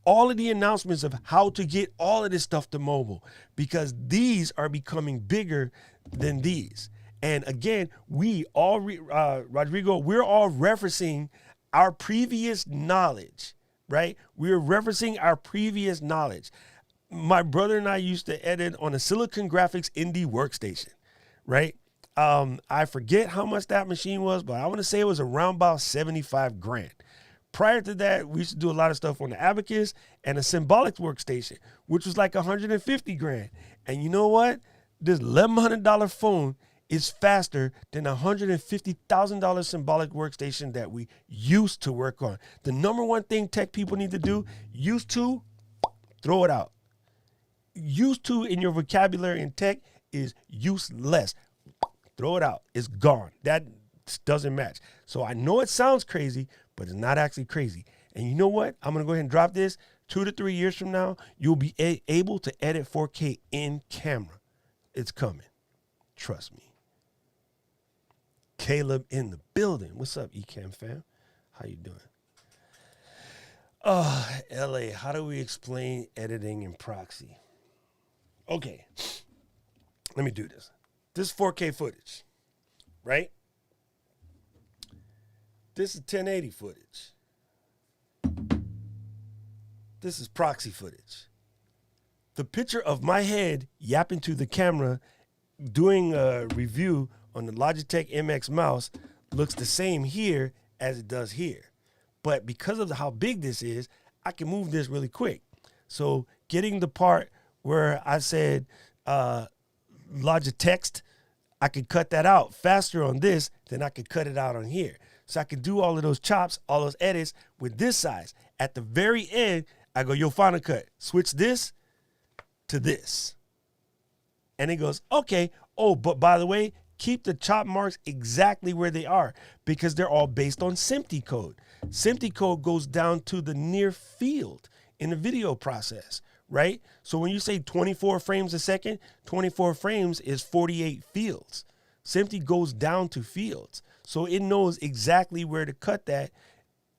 all of the announcements of how to get all of this stuff to mobile, because these are becoming bigger than these. And again, we all, Rodrigo, we're all referencing our previous knowledge, right? We're referencing our previous knowledge. My brother and I used to edit on a Silicon Graphics Indie workstation, right? I forget how much that machine was, but I want to say it was around about 75 grand. Prior to that, we used to do a lot of stuff on the Abacus and a Symbolic workstation, which was like 150 grand. And you know what? This $1,100 phone is faster than a $150,000 Symbolic workstation that we used to work on. The number one thing tech people need to do, used to, throw it out. Used to in your vocabulary in tech is useless. Throw it out. It's gone. That doesn't match. So I know it sounds crazy, but it's not actually crazy. And you know what? I'm going to go ahead and drop this. 2 to 3 years from now, you'll be able to edit 4K in camera. It's coming. Trust me. Caleb in the building. What's up, Ecamm fam? How you doing? LA, how do we explain editing in proxy? Okay, let me do this. This is 4K footage, right? This is 1080 footage. This is proxy footage. The picture of my head yapping to the camera doing a review on the Logitech MX mouse looks the same here as it does here. But because of how big this is, I can move this really quick. So getting the part where I said Logitech, I could cut that out faster on this than I could cut it out on here. So I can do all of those chops, all those edits with this size. At the very end, I go, yo, Final Cut, switch this to this. And it goes, okay. Oh, but by the way, keep the chop marks exactly where they are because they're all based on SMPTE code. SMPTE code goes down to the near field in the video process, right? So when you say 24 frames a second, 24 frames is 48 fields. SMPTE goes down to fields. So it knows exactly where to cut that.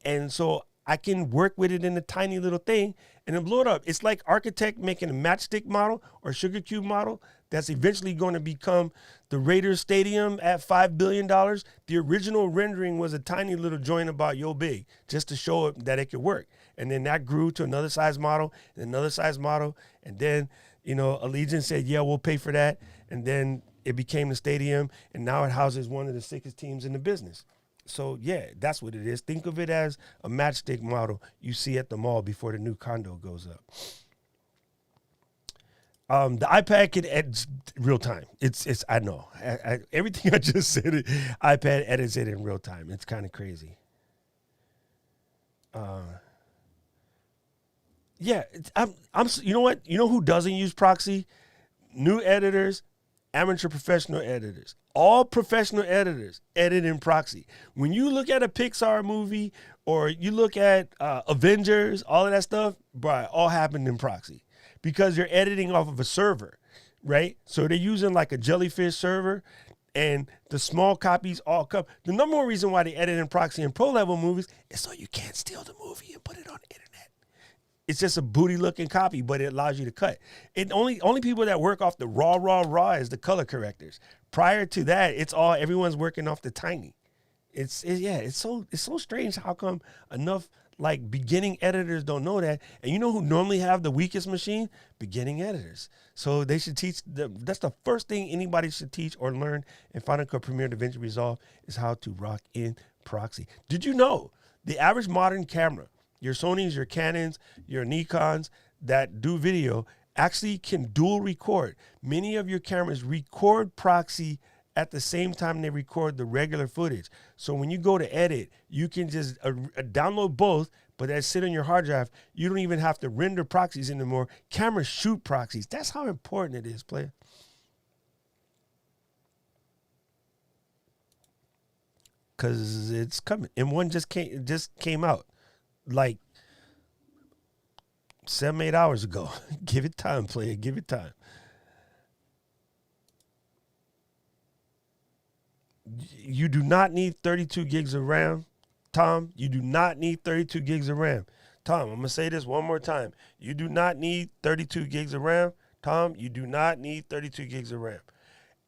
And so I can work with it in a tiny little thing and then blow it up. It's like Architect making a matchstick model or sugar cube model that's eventually going to become the Raiders Stadium at $5 billion. The original rendering was a tiny little joint about yo big just to show it that it could work. And then that grew to another size model and another size model. And then, Allegiant said, yeah, we'll pay for that. And then it became the stadium, and now it houses one of the sickest teams in the business. So, yeah, that's what it is. Think of it as a matchstick model you see at the mall before the new condo goes up. The iPad can edit real time. I know. Everything I just said, iPad edits it in real time. It's kind of crazy. You know what? You know who doesn't use proxy? New editors, amateur professional editors. All professional editors edit in proxy. When you look at a Pixar movie or you look at Avengers, all of that stuff, bro, it all happened in proxy because you're editing off of a server, right? So they're using like a jellyfish server and the small copies all come. The number one reason why they edit in proxy in pro level movies is so you can't steal the movie and put it on the internet. It's just a booty looking copy, but it allows you to cut. It only people that work off the raw is the color correctors. Prior to that, everyone's working off the tiny. It's so strange how come enough like beginning editors don't know that. And you know who normally have the weakest machine? Beginning editors. So they should teach that's the first thing anybody should teach or learn in Final Cut Premiere DaVinci Resolve is how to rock in proxy. Did you know the average modern camera, your Sonys, your Canons, your Nikons that do video actually can dual record? Many of your cameras record proxy at the same time they record the regular footage. So when you go to edit, you can just download both, but that sit on your hard drive. You don't even have to render proxies anymore. Cameras shoot proxies. That's how important it is, player. Because it's coming. And one just came out like 7-8 hours ago. Give it time, player. Give it time. You do not need 32 gigs of RAM, Tom. You do not need 32 gigs of RAM. Tom, I'm going to say this one more time. You do not need 32 gigs of RAM. Tom, you do not need 32 gigs of RAM.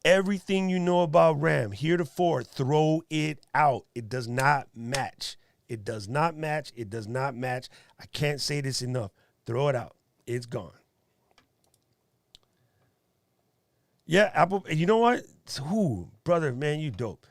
Everything you know about RAM, heretofore, throw it out. It does not match. It does not match. It does not match. I can't say this enough. Throw it out. It's gone. Yeah, Apple, you know what? Brother, man, you dope.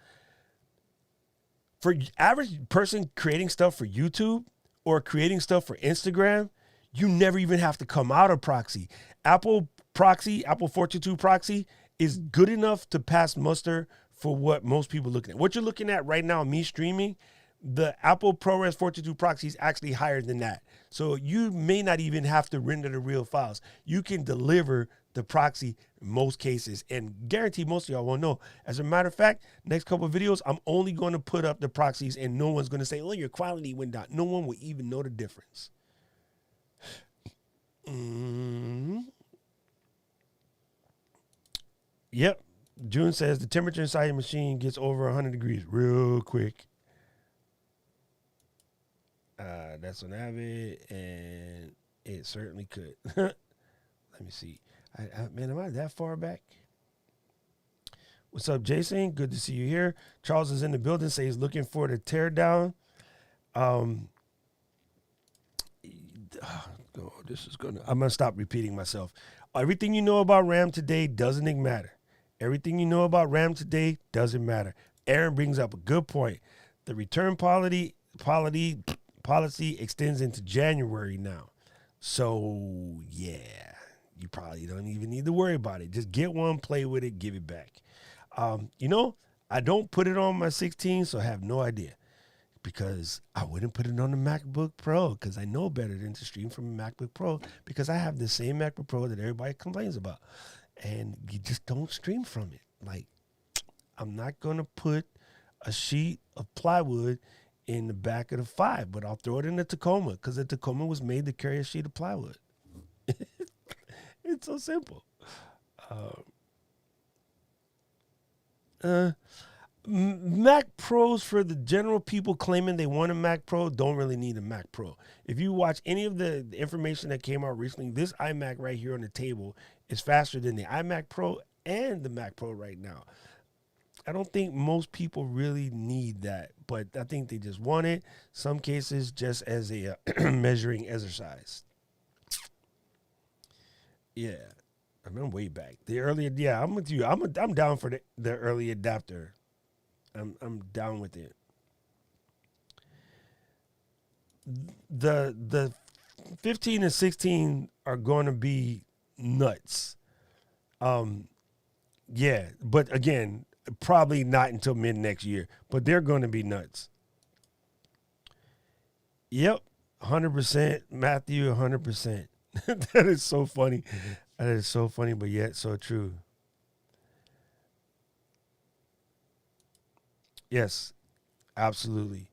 For average person creating stuff for YouTube or creating stuff for Instagram, you never even have to come out of proxy. Apple 422 proxy is good enough to pass muster for what most people are looking at. What you're looking at right now, me streaming, the Apple ProRes 422 proxy is actually higher than that. So you may not even have to render the real files. You can deliver the proxy in most cases, and guarantee most of y'all won't know. As a matter of fact, next couple of videos, I'm only going to put up the proxies and no one's going to say, oh, your quality went down. No one will even know the difference. Yep. June says the temperature inside your machine gets over 100 degrees real quick. That's on Avid, and it certainly could. Let me see. Man, am I that far back? What's up, Jason? Good to see you here. Charles is in the building. Say he's looking for the teardown. I'm gonna stop repeating myself. Everything you know about RAM today doesn't matter. Everything you know about RAM today doesn't matter. Aaron brings up a good point. The return policy extends into January now. So yeah, you probably don't even need to worry about it. Just get one, play with it, give it back. I don't put it on my 16, so I have no idea. Because I wouldn't put it on the MacBook Pro because I know better than to stream from a MacBook Pro because I have the same MacBook Pro that everybody complains about. And you just don't stream from it. Like, I'm not going to put a sheet of plywood in the back of the 5, but I'll throw it in the Tacoma because the Tacoma was made to carry a sheet of plywood. It's so simple. Mac Pros, for the general people claiming they want a Mac Pro, don't really need a Mac Pro. If you watch any of the information that came out recently, this iMac right here on the table is faster than the iMac Pro and the Mac Pro right now. I don't think most people really need that, but I think they just want it. Some cases just as a measuring exercise. Yeah, I remember way back. The early, yeah, I'm with you. I'm down for the early adapter. I'm down with it. The 15 and 16 are going to be nuts. Yeah, but again, probably not until mid next year, but they're going to be nuts. Yep, 100%, Matthew, 100%. That is so funny. That is so funny, but yet so true. Yes, absolutely.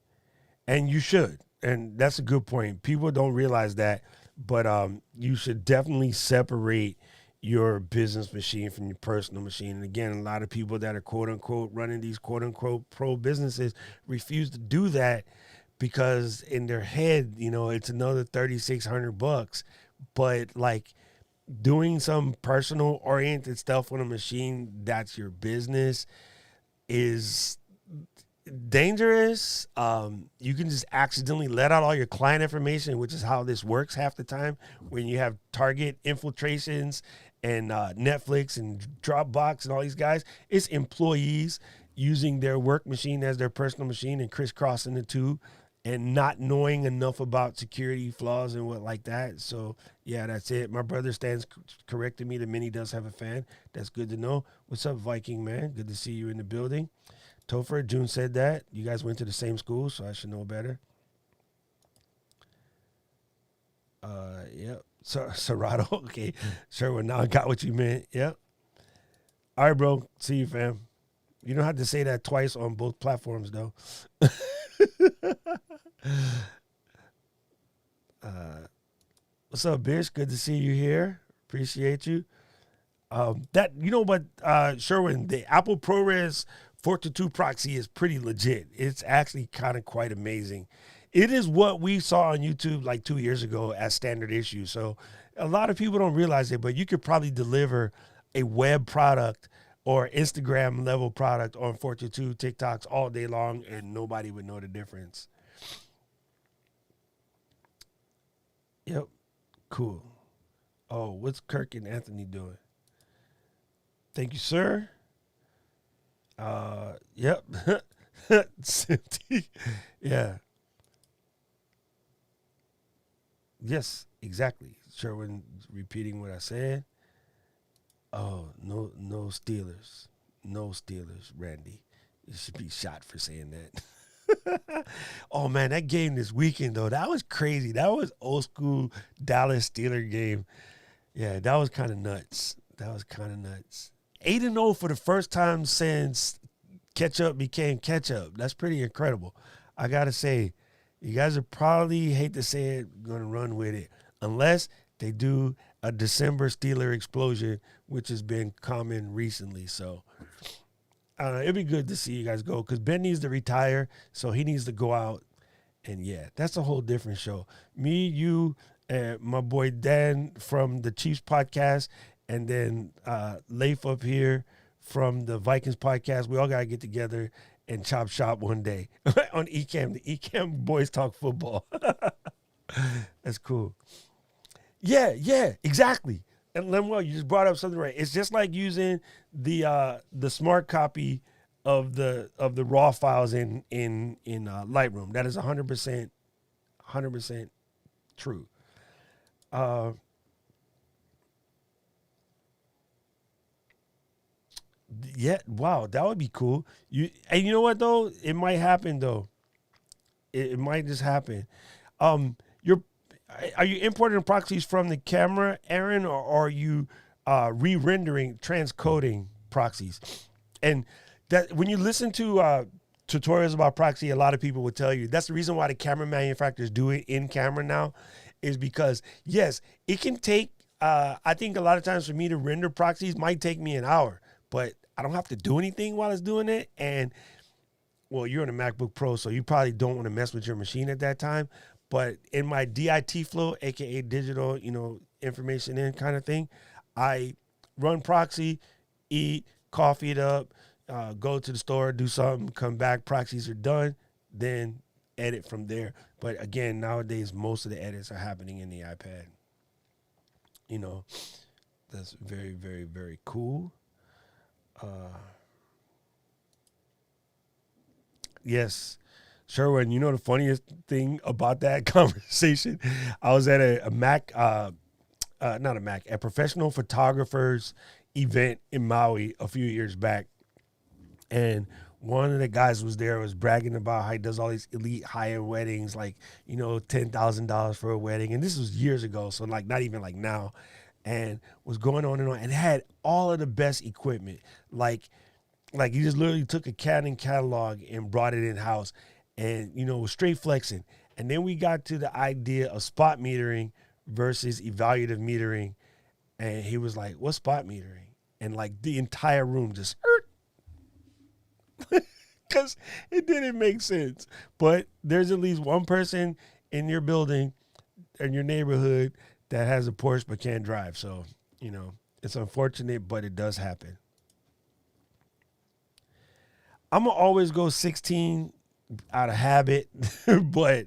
And you should. And that's a good point. People don't realize that, but you should definitely separate your business machine from your personal machine. And again, a lot of people that are quote unquote running these quote unquote pro businesses refuse to do that because in their head, it's another $3,600. But like doing some personal oriented stuff on a machine that's your business is dangerous. You can just accidentally let out all your client information, which is how this works half the time when you have Target infiltrations and Netflix and Dropbox and all these guys. It's employees using their work machine as their personal machine and crisscrossing the two and not knowing enough about security flaws and what like that. So yeah, that's it. My brother stands correcting me. The Mini does have a fan. That's good to know. What's up, Viking man? Good to see you in the building. Topher, June said that. You guys went to the same school, so I should know better. Yep. Serato, okay. Sure, now I got what you meant. Yep. All right, bro. See you, fam. You don't have to say that twice on both platforms, though. What's up, bitch? Good to see you here. Appreciate you. Sherwin, the Apple ProRes 422 proxy is pretty legit. It's actually kind of quite amazing. It is what we saw on YouTube like 2 years ago as standard issue. So a lot of people don't realize it, but you could probably deliver a web product or Instagram level product on 422 TikToks all day long and nobody would know the difference. Yep. Cool. Oh, what's Kirk and Anthony doing? Thank you, sir. Yep. Yeah. Yes, exactly. Sherwin repeating what I said. Oh, no Steelers. No Steelers, Randy. You should be shot for saying that. Oh, man, that game this weekend, though, that was crazy. That was old school Dallas Steeler game. Yeah, that was kind of nuts. 8-0 for the first time since ketchup became ketchup. That's pretty incredible. I got to say, you guys are probably, hate to say it, going to run with it. Unless they do a December Steeler explosion, which has been common recently. So it'd be good to see you guys go because Ben needs to retire. So he needs to go out And yeah, that's a whole different show. Me, you, and my boy Dan from the Chiefs podcast, and then Leif up here from the Vikings podcast. We all gotta get together and chop shop one day on Ecamm. The Ecamm boys talk football. That's cool. Yeah, yeah, exactly. And Lemuel, you just brought up something right. It's just like using the smart copy of the raw files in Lightroom. That is 100% true. Uh, yeah, wow, that would be cool. You know what though? It might happen though. It might just happen. You're are you importing proxies from the camera, Aaron, or are you re-rendering, transcoding proxies? And that when you listen to tutorials about proxy, a lot of people would tell you that's the reason why the camera manufacturers do it in camera now, is because yes, it can take. I think a lot of times for me to render proxies might take me an hour, but I don't have to do anything while it's doing it. And well, you're on a MacBook Pro, so you probably don't want to mess with your machine at that time. But in my DIT flow, aka digital, information in kind of thing, I run proxy, eat, coffee it up, go to the store, do something, come back, proxies are done, then edit from there. But again, nowadays most of the edits are happening in the iPad. You know, that's very, very, very cool. Uh, yes. Sherwin, you know the funniest thing about that conversation? I was at a Mac, not a Mac, a professional photographer's event in Maui a few years back. And one of the guys was there, was bragging about how he does all these elite high-end weddings, like, $10,000 for a wedding. And this was years ago, so like not even like now. And was going on and on, and had all of the best equipment. Like he just literally took a Canon catalog and brought it in house, and was straight flexing. And then we got to the idea of spot metering versus evaluative metering, and he was like, "What's spot metering?" And like the entire room just because it didn't make sense. But there's at least one person in your building, in your neighborhood, that has a Porsche but can't drive. So it's unfortunate, but it does happen. I'm gonna always go 16 out of habit, but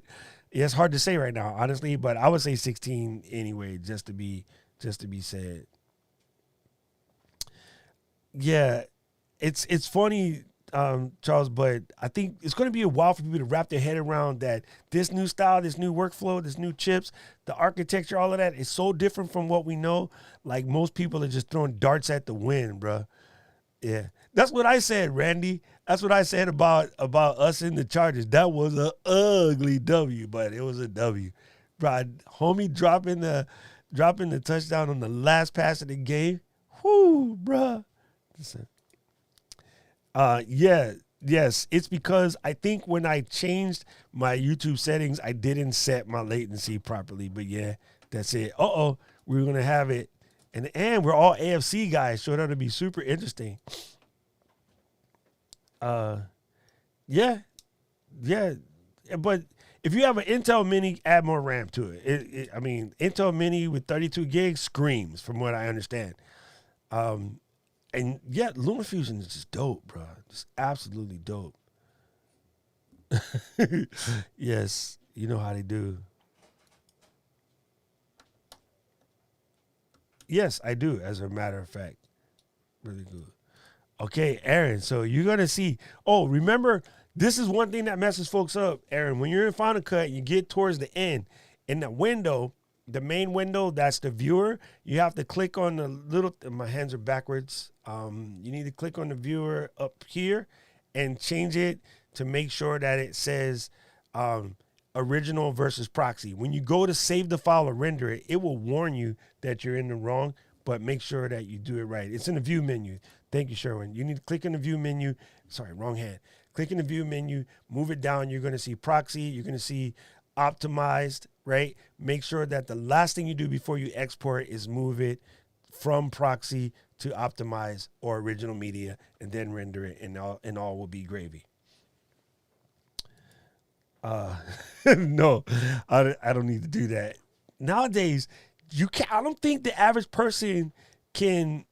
it's hard to say right now, honestly. But I would say 16 anyway, just to be said. Yeah, it's funny, Charles, but I think it's going to be a while for people to wrap their head around that this new style, this new workflow, this new chips, the architecture, all of that is so different from what we know. Like most people are just throwing darts at the wind, bro. Yeah, that's what I said, Randy. That's what I said about us in the Chargers. That was a ugly W, but it was a W, bro. Homie dropping the touchdown on the last pass of the game. Whoo, bro. Listen. Yeah, yes. It's because I think when I changed my YouTube settings, I didn't set my latency properly. But yeah, that's it. We're gonna have it, and we're all AFC guys, so that'll be super interesting. Uh, yeah, yeah. But if you have an Intel Mini, add more RAM to it. I mean, Intel Mini with 32 gigs screams, from what I understand. Um, and yeah, LumaFusion is just dope, bro. Just absolutely dope. Yes, you know how they do. Yes, I do. As a matter of fact, really good. Okay, Aaron. So you're gonna see. Oh, remember, this is one thing that messes folks up, Aaron. When you're in Final Cut, you get towards the end, in the window, the main window, that's the viewer. You have to click on the little. My hands are backwards. You need to click on the viewer up here, and change it to make sure that it says original versus proxy. When you go to save the file or render it, it will warn you that you're in the wrong, but make sure that you do it right. It's in the view menu. Thank you, Sherwin. You need to click in the view menu. Sorry, wrong hand. Click in the view menu, move it down. You're going to see proxy. You're going to see optimized, right? Make sure that the last thing you do before you export is move it from proxy to optimize or original media, and then render it, and all will be gravy. No, I don't need to do that. Nowadays, you can I don't think the average person can.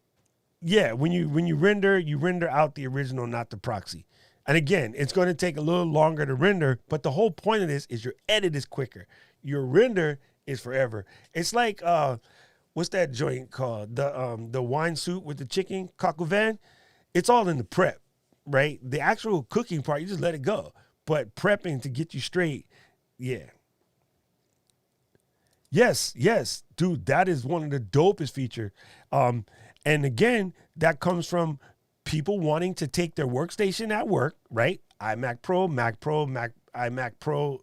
Yeah, when you render out the original, not the proxy. And again, it's going to take a little longer to render, but the whole point of this is your edit is quicker. Your render is forever. It's like what's that joint called? The wine soup with the chicken, coq au vin. It's all in the prep, right? The actual cooking part, you just let it go. But prepping to get you straight, yeah. Yes, dude, that is one of the dopest feature. And again, that comes from people wanting to take their workstation at work, right? iMac Pro, Mac Pro, iMac Pro,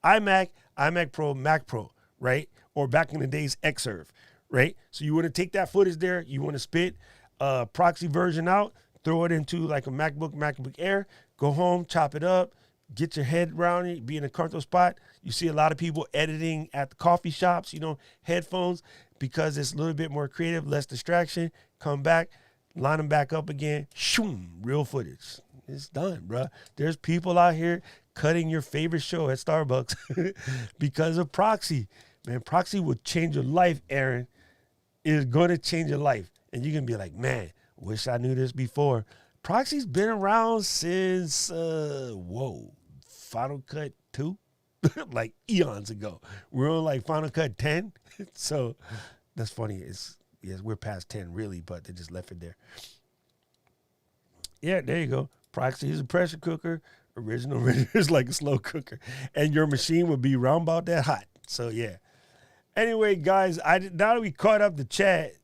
iMac Pro, Mac Pro, right? Or back in the days, Xserve, right? So you want to take that footage there, you want to spit a proxy version out, throw it into like a MacBook Air, go home, chop it up, get your head around it, be in a comfortable spot. You see a lot of people editing at the coffee shops, headphones, because it's a little bit more creative, less distraction. Come back, line them back up again. Shoom, real footage. It's done, bro. There's people out here cutting your favorite show at Starbucks because of proxy. Man, proxy will change your life, Aaron. It is going to change your life. And you can be like, man, wish I knew this before. Proxy's been around since, Final Cut 2? Like eons ago. We're on like Final Cut 10. So that's funny. We're past 10 really, but they just left it there. Yeah, there you go. Proxy is a pressure cooker. Original render is like a slow cooker. And your machine would be round about that hot. So yeah. Anyway, guys, now that we caught up the chat,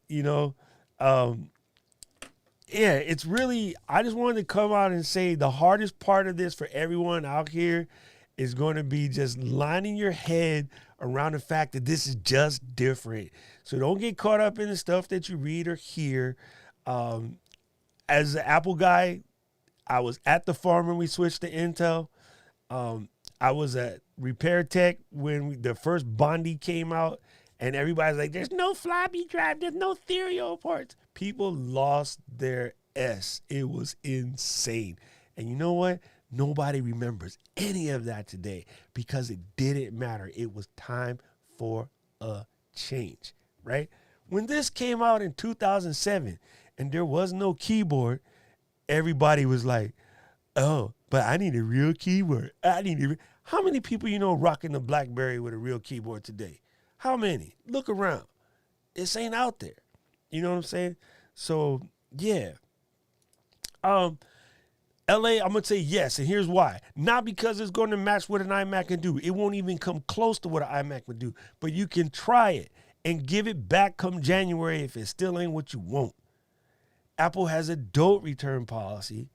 it's really, I just wanted to come out and say the hardest part of this for everyone out here is going to be just lining your head around the fact that this is just different. So don't get caught up in the stuff that you read or hear. As an Apple guy, I was at the farm when we switched to Intel. I was at Repair Tech when the first Bondi came out, and everybody's like, there's no floppy drive, there's no serial ports. People lost their S. It was insane. And you know what? Nobody remembers any of that today because it didn't matter. It was time for a change, right? When this came out in 2007 and there was no keyboard, everybody was like, oh, but I need a real keyboard. How many people rocking the BlackBerry with a real keyboard today? How many? Look around. This ain't out there. You know what I'm saying? So, yeah. LA, I'm going to say yes, and here's why. Not because it's going to match what an iMac can do. It won't even come close to what an iMac would do. But you can try it and give it back come January if it still ain't what you want. Apple has a don't return policy.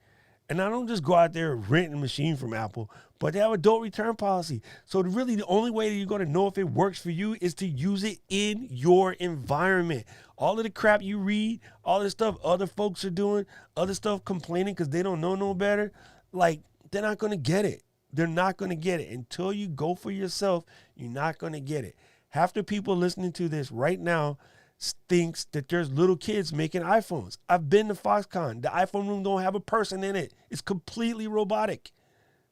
And I don't just go out there and rent a machine from Apple, but they have a don't return policy. So really the only way that you're going to know if it works for you is to use it in your environment. All of the crap you read, all the stuff other folks are doing, other stuff complaining because they don't know no better, like they're not going to get it. They're not going to get it. Until you go for yourself, you're not going to get it. Half the people listening to this right now thinks that there's little kids making iPhones. I've been to Foxconn. The iPhone room don't have a person in it. It's completely robotic.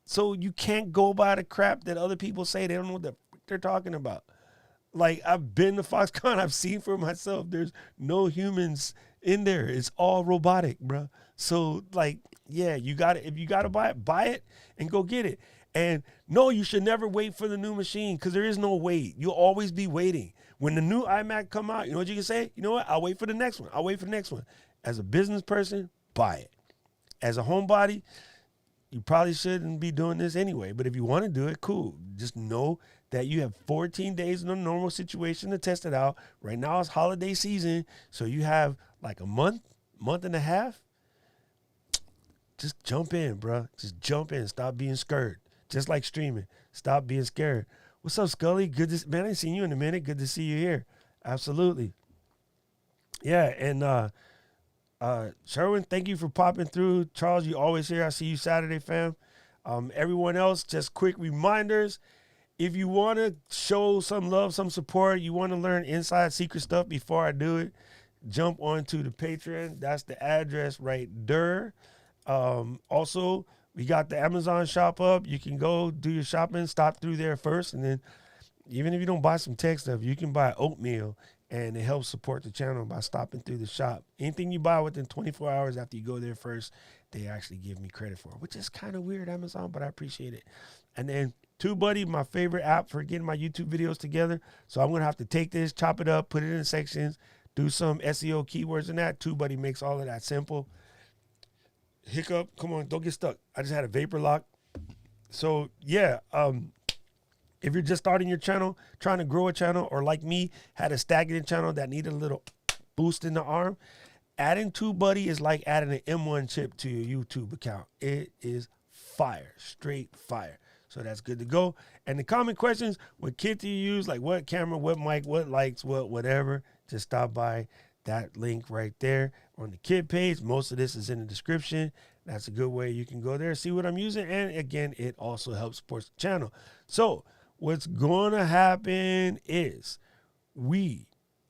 So you can't go by the crap that other people say. They don't know what they're talking about. Like, I've been to Foxconn. I've seen for myself. There's no humans in there. It's all robotic, bro. So, like, yeah, if you got to buy it and go get it. And no, you should never wait for the new machine because there is no wait. You'll always be waiting. When the new iMac come out, you know what you can say? You know what? I'll wait for the next one. As a business person, buy it. As a homebody, you probably shouldn't be doing this anyway. But if you want to do it, cool. Just know that you have 14 days in a normal situation to test it out. Right now it's holiday season, so you have like a month and a half. Just jump in, bro. Just jump in. Stop being scared. Just like streaming. Stop being scared. What's up, Scully? Man, I ain't seen you in a minute. Good to see you here. Absolutely. Yeah, and Sherwin, thank you for popping through. Charles, you always here. I see you Saturday, fam. Everyone else, just quick reminders. If you want to show some love, some support, you want to learn inside secret stuff before I do it, jump onto the Patreon. That's the address right there. Also, We got the Amazon shop up. You can go do your shopping, stop through there first, and then even if you don't buy some tech stuff, you can buy oatmeal, and it helps support the channel by stopping through the shop. Anything you buy within 24 hours after you go there first, they actually give me credit for, which is kind of weird, Amazon, but I appreciate it. And then TubeBuddy, my favorite app for getting my YouTube videos together. So I'm going to have to take this, chop it up, put it in sections, do some SEO keywords in that. TubeBuddy makes all of that simple. Hiccup, come on, don't get stuck. I just had a vapor lock. So yeah, if you're just starting your channel, trying to grow a channel, or like me, had a stagnant channel that needed a little boost in the arm, adding TubeBuddy is like adding an M1 chip to your YouTube account. It is fire, straight fire. So that's good to go. And the common questions, what kit do you use? Like what camera, what mic, what lights, whatever. Just stop by that link right there on the kit page. Most of this is in the description. That's a good way you can go there, see what I'm using. And again, it also helps support the channel. So what's going to happen is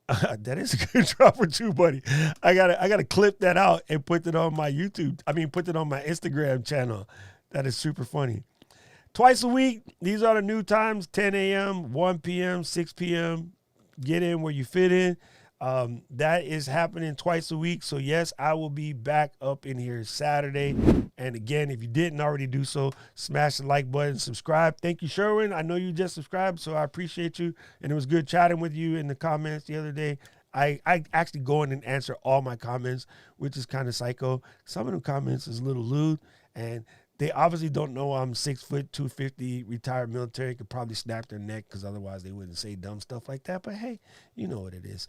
that is a good drop for TubeBuddy. I gotta clip that out and put it on my put it on my Instagram channel. That is super funny. Twice a week, these are the new times, 10 a.m., 1 p.m., 6 p.m. Get in where you fit in. That is happening twice a week. So yes, I will be back up in here Saturday. And again, if you didn't already do so, smash the like button, subscribe. Thank you, Sherwin. I know you just subscribed, so I appreciate you. And it was good chatting with you in the comments the other day. I actually go in and answer all my comments, which is kind of psycho. Some of the comments is a little lewd, and they obviously don't know I'm 6 foot, 250, retired military. Could probably snap their neck because otherwise they wouldn't say dumb stuff like that. But hey, you know what it is.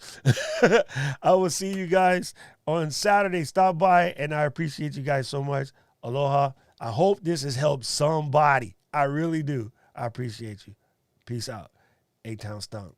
I will see you guys on Saturday. Stop by, and I appreciate you guys so much. Aloha. I hope this has helped somebody. I really do. I appreciate you. Peace out. A-Town Stomp.